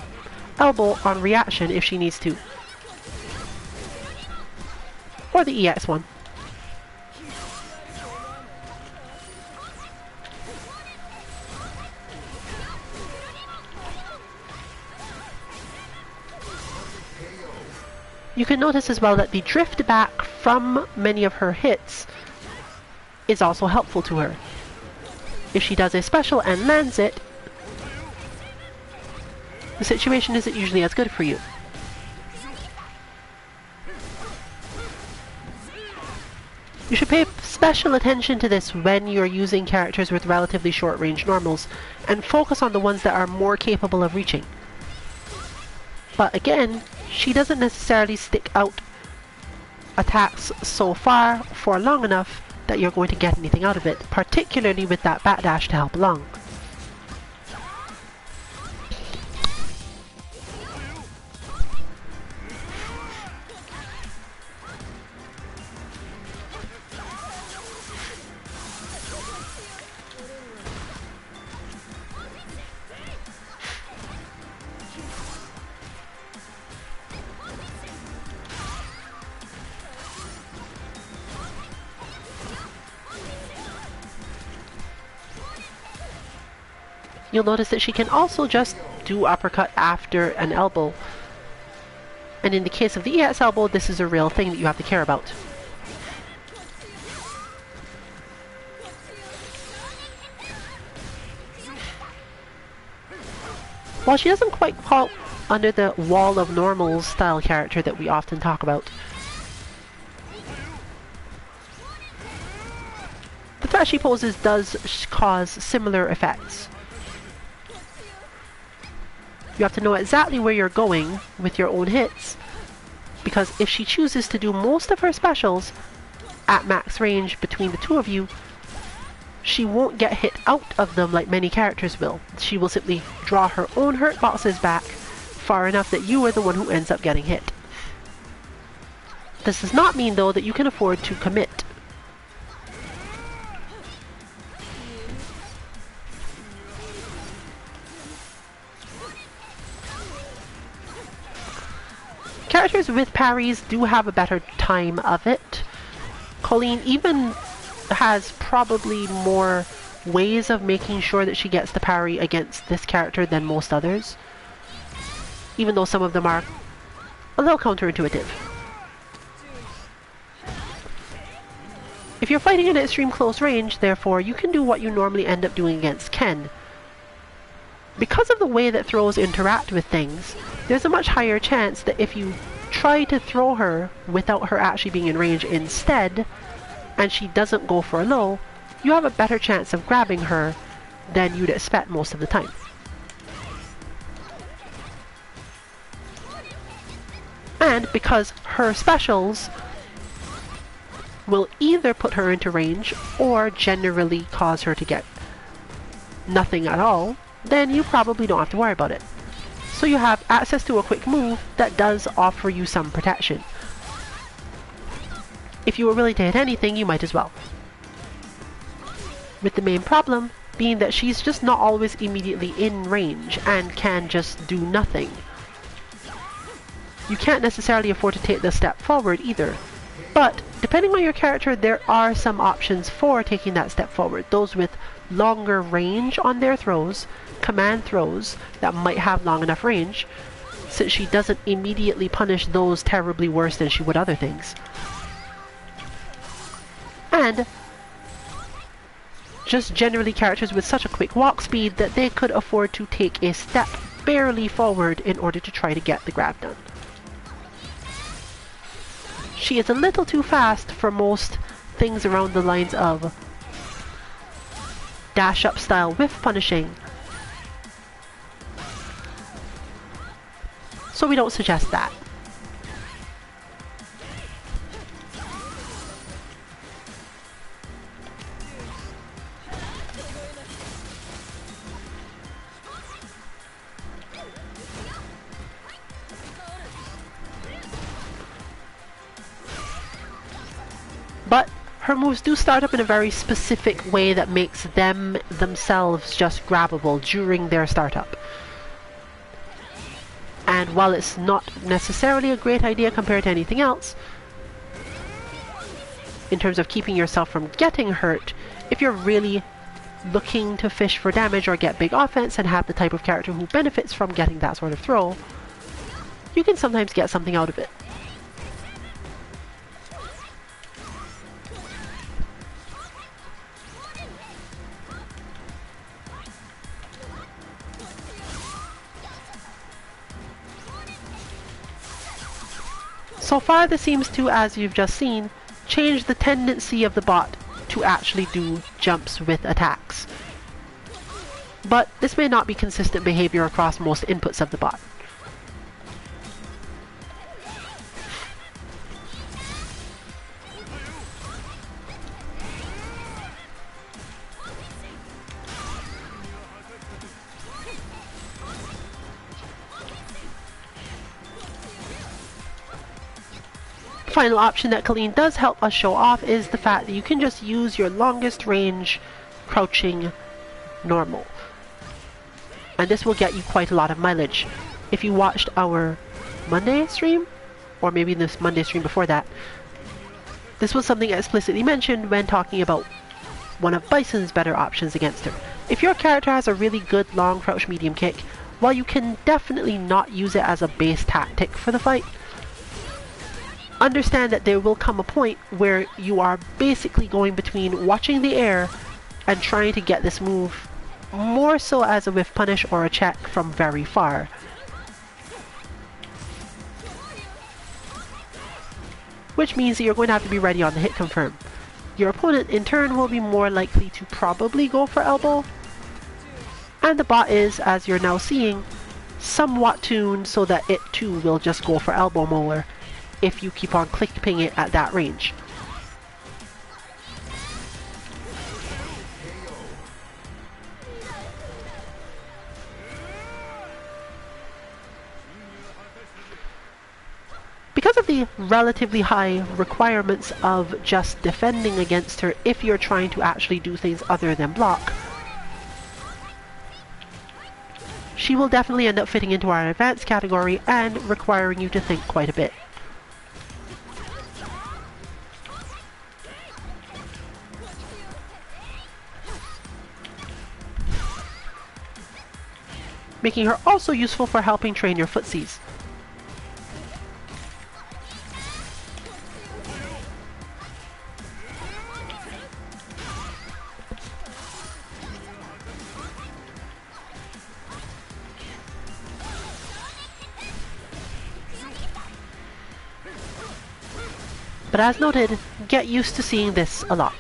elbow on reaction if she needs to. Or the EX one. You can notice as well that the drift back from many of her hits is also helpful to her. If she does a special and lands it, the situation isn't usually as good for you. You should pay special attention to this when you're using characters with relatively short range normals, and focus on the ones that are more capable of reaching. But again, she doesn't necessarily stick out attacks so far for long enough that you're going to get anything out of it, particularly with that backdash to help along. You'll notice that she can also just do uppercut after an elbow. And in the case of the EX elbow, this is a real thing that you have to care about. While she doesn't quite fall under the wall of normals style character that we often talk about, the threat she poses does cause similar effects. You have to know exactly where you're going with your own hits, because if she chooses to do most of her specials at max range between the two of you, she won't get hit out of them like many characters will. She will simply draw her own hurt boxes back far enough that you are the one who ends up getting hit. This does not mean though that you can afford to commit. Characters with parries do have a better time of it. Colleen even has probably more ways of making sure that she gets the parry against this character than most others, even though some of them are a little counterintuitive. If you're fighting at extreme close range, therefore, you can do what you normally end up doing against Ken. Because of the way that throws interact with things, there's a much higher chance that if you try to throw her without her actually being in range instead, and she doesn't go for a low, you have a better chance of grabbing her than you'd expect most of the time. And because her specials will either put her into range or generally cause her to get nothing at all, then you probably don't have to worry about it. So you have access to a quick move that does offer you some protection. If you were willing to hit anything, you might as well. With the main problem being that she's just not always immediately in range and can just do nothing. You can't necessarily afford to take the step forward either. But depending on your character, there are some options for taking that step forward. Those with longer range on their throws, command throws that might have long enough range, since she doesn't immediately punish those terribly worse than she would other things. And just generally characters with such a quick walk speed that they could afford to take a step barely forward in order to try to get the grab done. She is a little too fast for most things around the lines of dash up style whiff punishing, so we don't suggest that. But her moves do start up in a very specific way that makes them themselves just grabbable during their startup. And while it's not necessarily a great idea compared to anything else, in terms of keeping yourself from getting hurt, if you're really looking to fish for damage or get big offense and have the type of character who benefits from getting that sort of throw, you can sometimes get something out of it. So far this seems to, as you've just seen, change the tendency of the bot to actually do jumps with attacks. But this may not be consistent behavior across most inputs of the bot. Final option that Colleen does help us show off is the fact that you can just use your longest range crouching normal. And this will get you quite a lot of mileage. If you watched our Monday stream, or maybe this Monday stream before that, this was something explicitly mentioned when talking about one of Bison's better options against her. If your character has a really good long crouch medium kick, while you can definitely not use it as a base tactic for the fight, understand that there will come a point where you are basically going between watching the air and trying to get this move more so as a whiff punish or a check from very far. Which means that you're going to have to be ready on the hit confirm. Your opponent in turn will be more likely to probably go for elbow, and the bot is, as you're now seeing, somewhat tuned so that it too will just go for elbow molar if you keep on clipping it at that range. Because of the relatively high requirements of just defending against her if you're trying to actually do things other than block, she will definitely end up fitting into our advanced category and requiring you to think quite a bit. Making her also useful for helping train your footsies. But as noted, get used to seeing this a lot.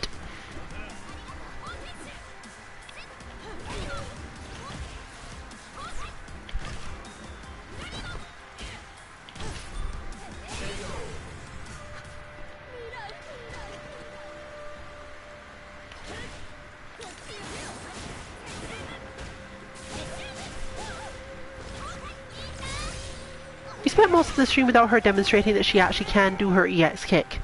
We spent most of the stream without her demonstrating that she actually can do her EX kick.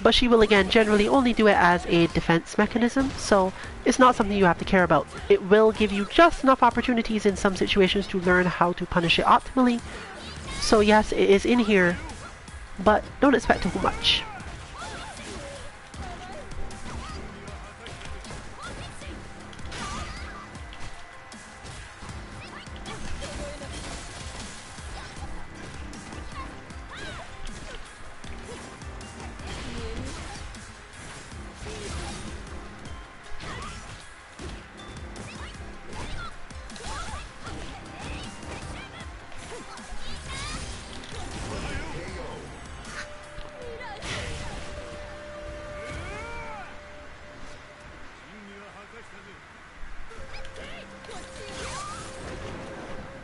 But she will again generally only do it as a defense mechanism, so it's not something you have to care about. It will give you just enough opportunities in some situations to learn how to punish it optimally. So yes, it is in here, but don't expect too much.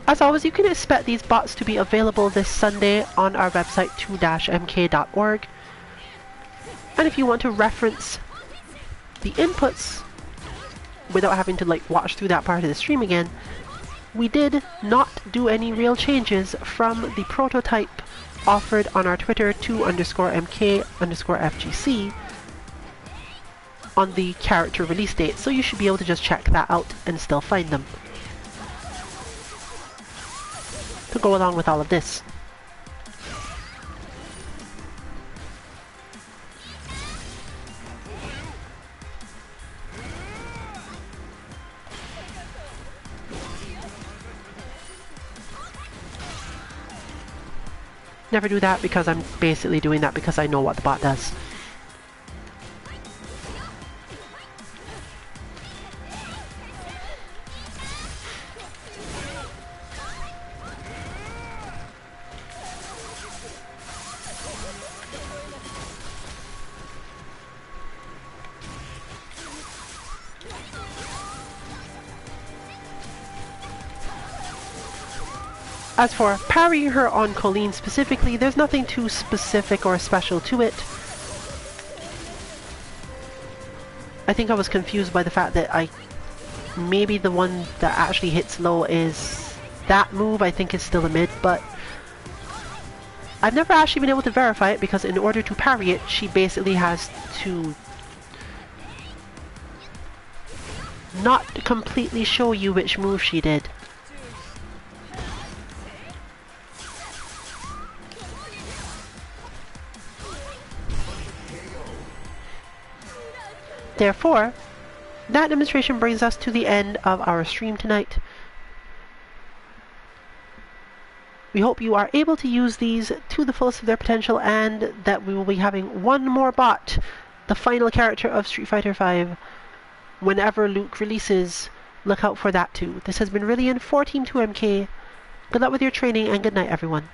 As always, you can expect these bots to be available this Sunday on our website 2-mk.org. And if you want to reference the inputs without having to watch through that part of the stream again, we did not do any real changes from the prototype offered on our Twitter 2_mk_FGC on the character release date, so you should be able to just check that out and still find them to go along with all of this. Never do that because I'm basically doing that because I know what the bot does. As for parrying her on Colleen specifically, there's nothing too specific or special to it. I think I was confused by the fact that maybe the one that actually hits low is that move. I think it's still a mid, but I've never actually been able to verify it because in order to parry it, she basically has to not completely show you which move she did. Therefore, that demonstration brings us to the end of our stream tonight. We hope you are able to use these to the fullest of their potential, and that we will be having one more bot, the final character of Street Fighter V, whenever Luke releases. Look out for that too. This has been Rillian for Team 2MK. Good luck with your training and good night, everyone.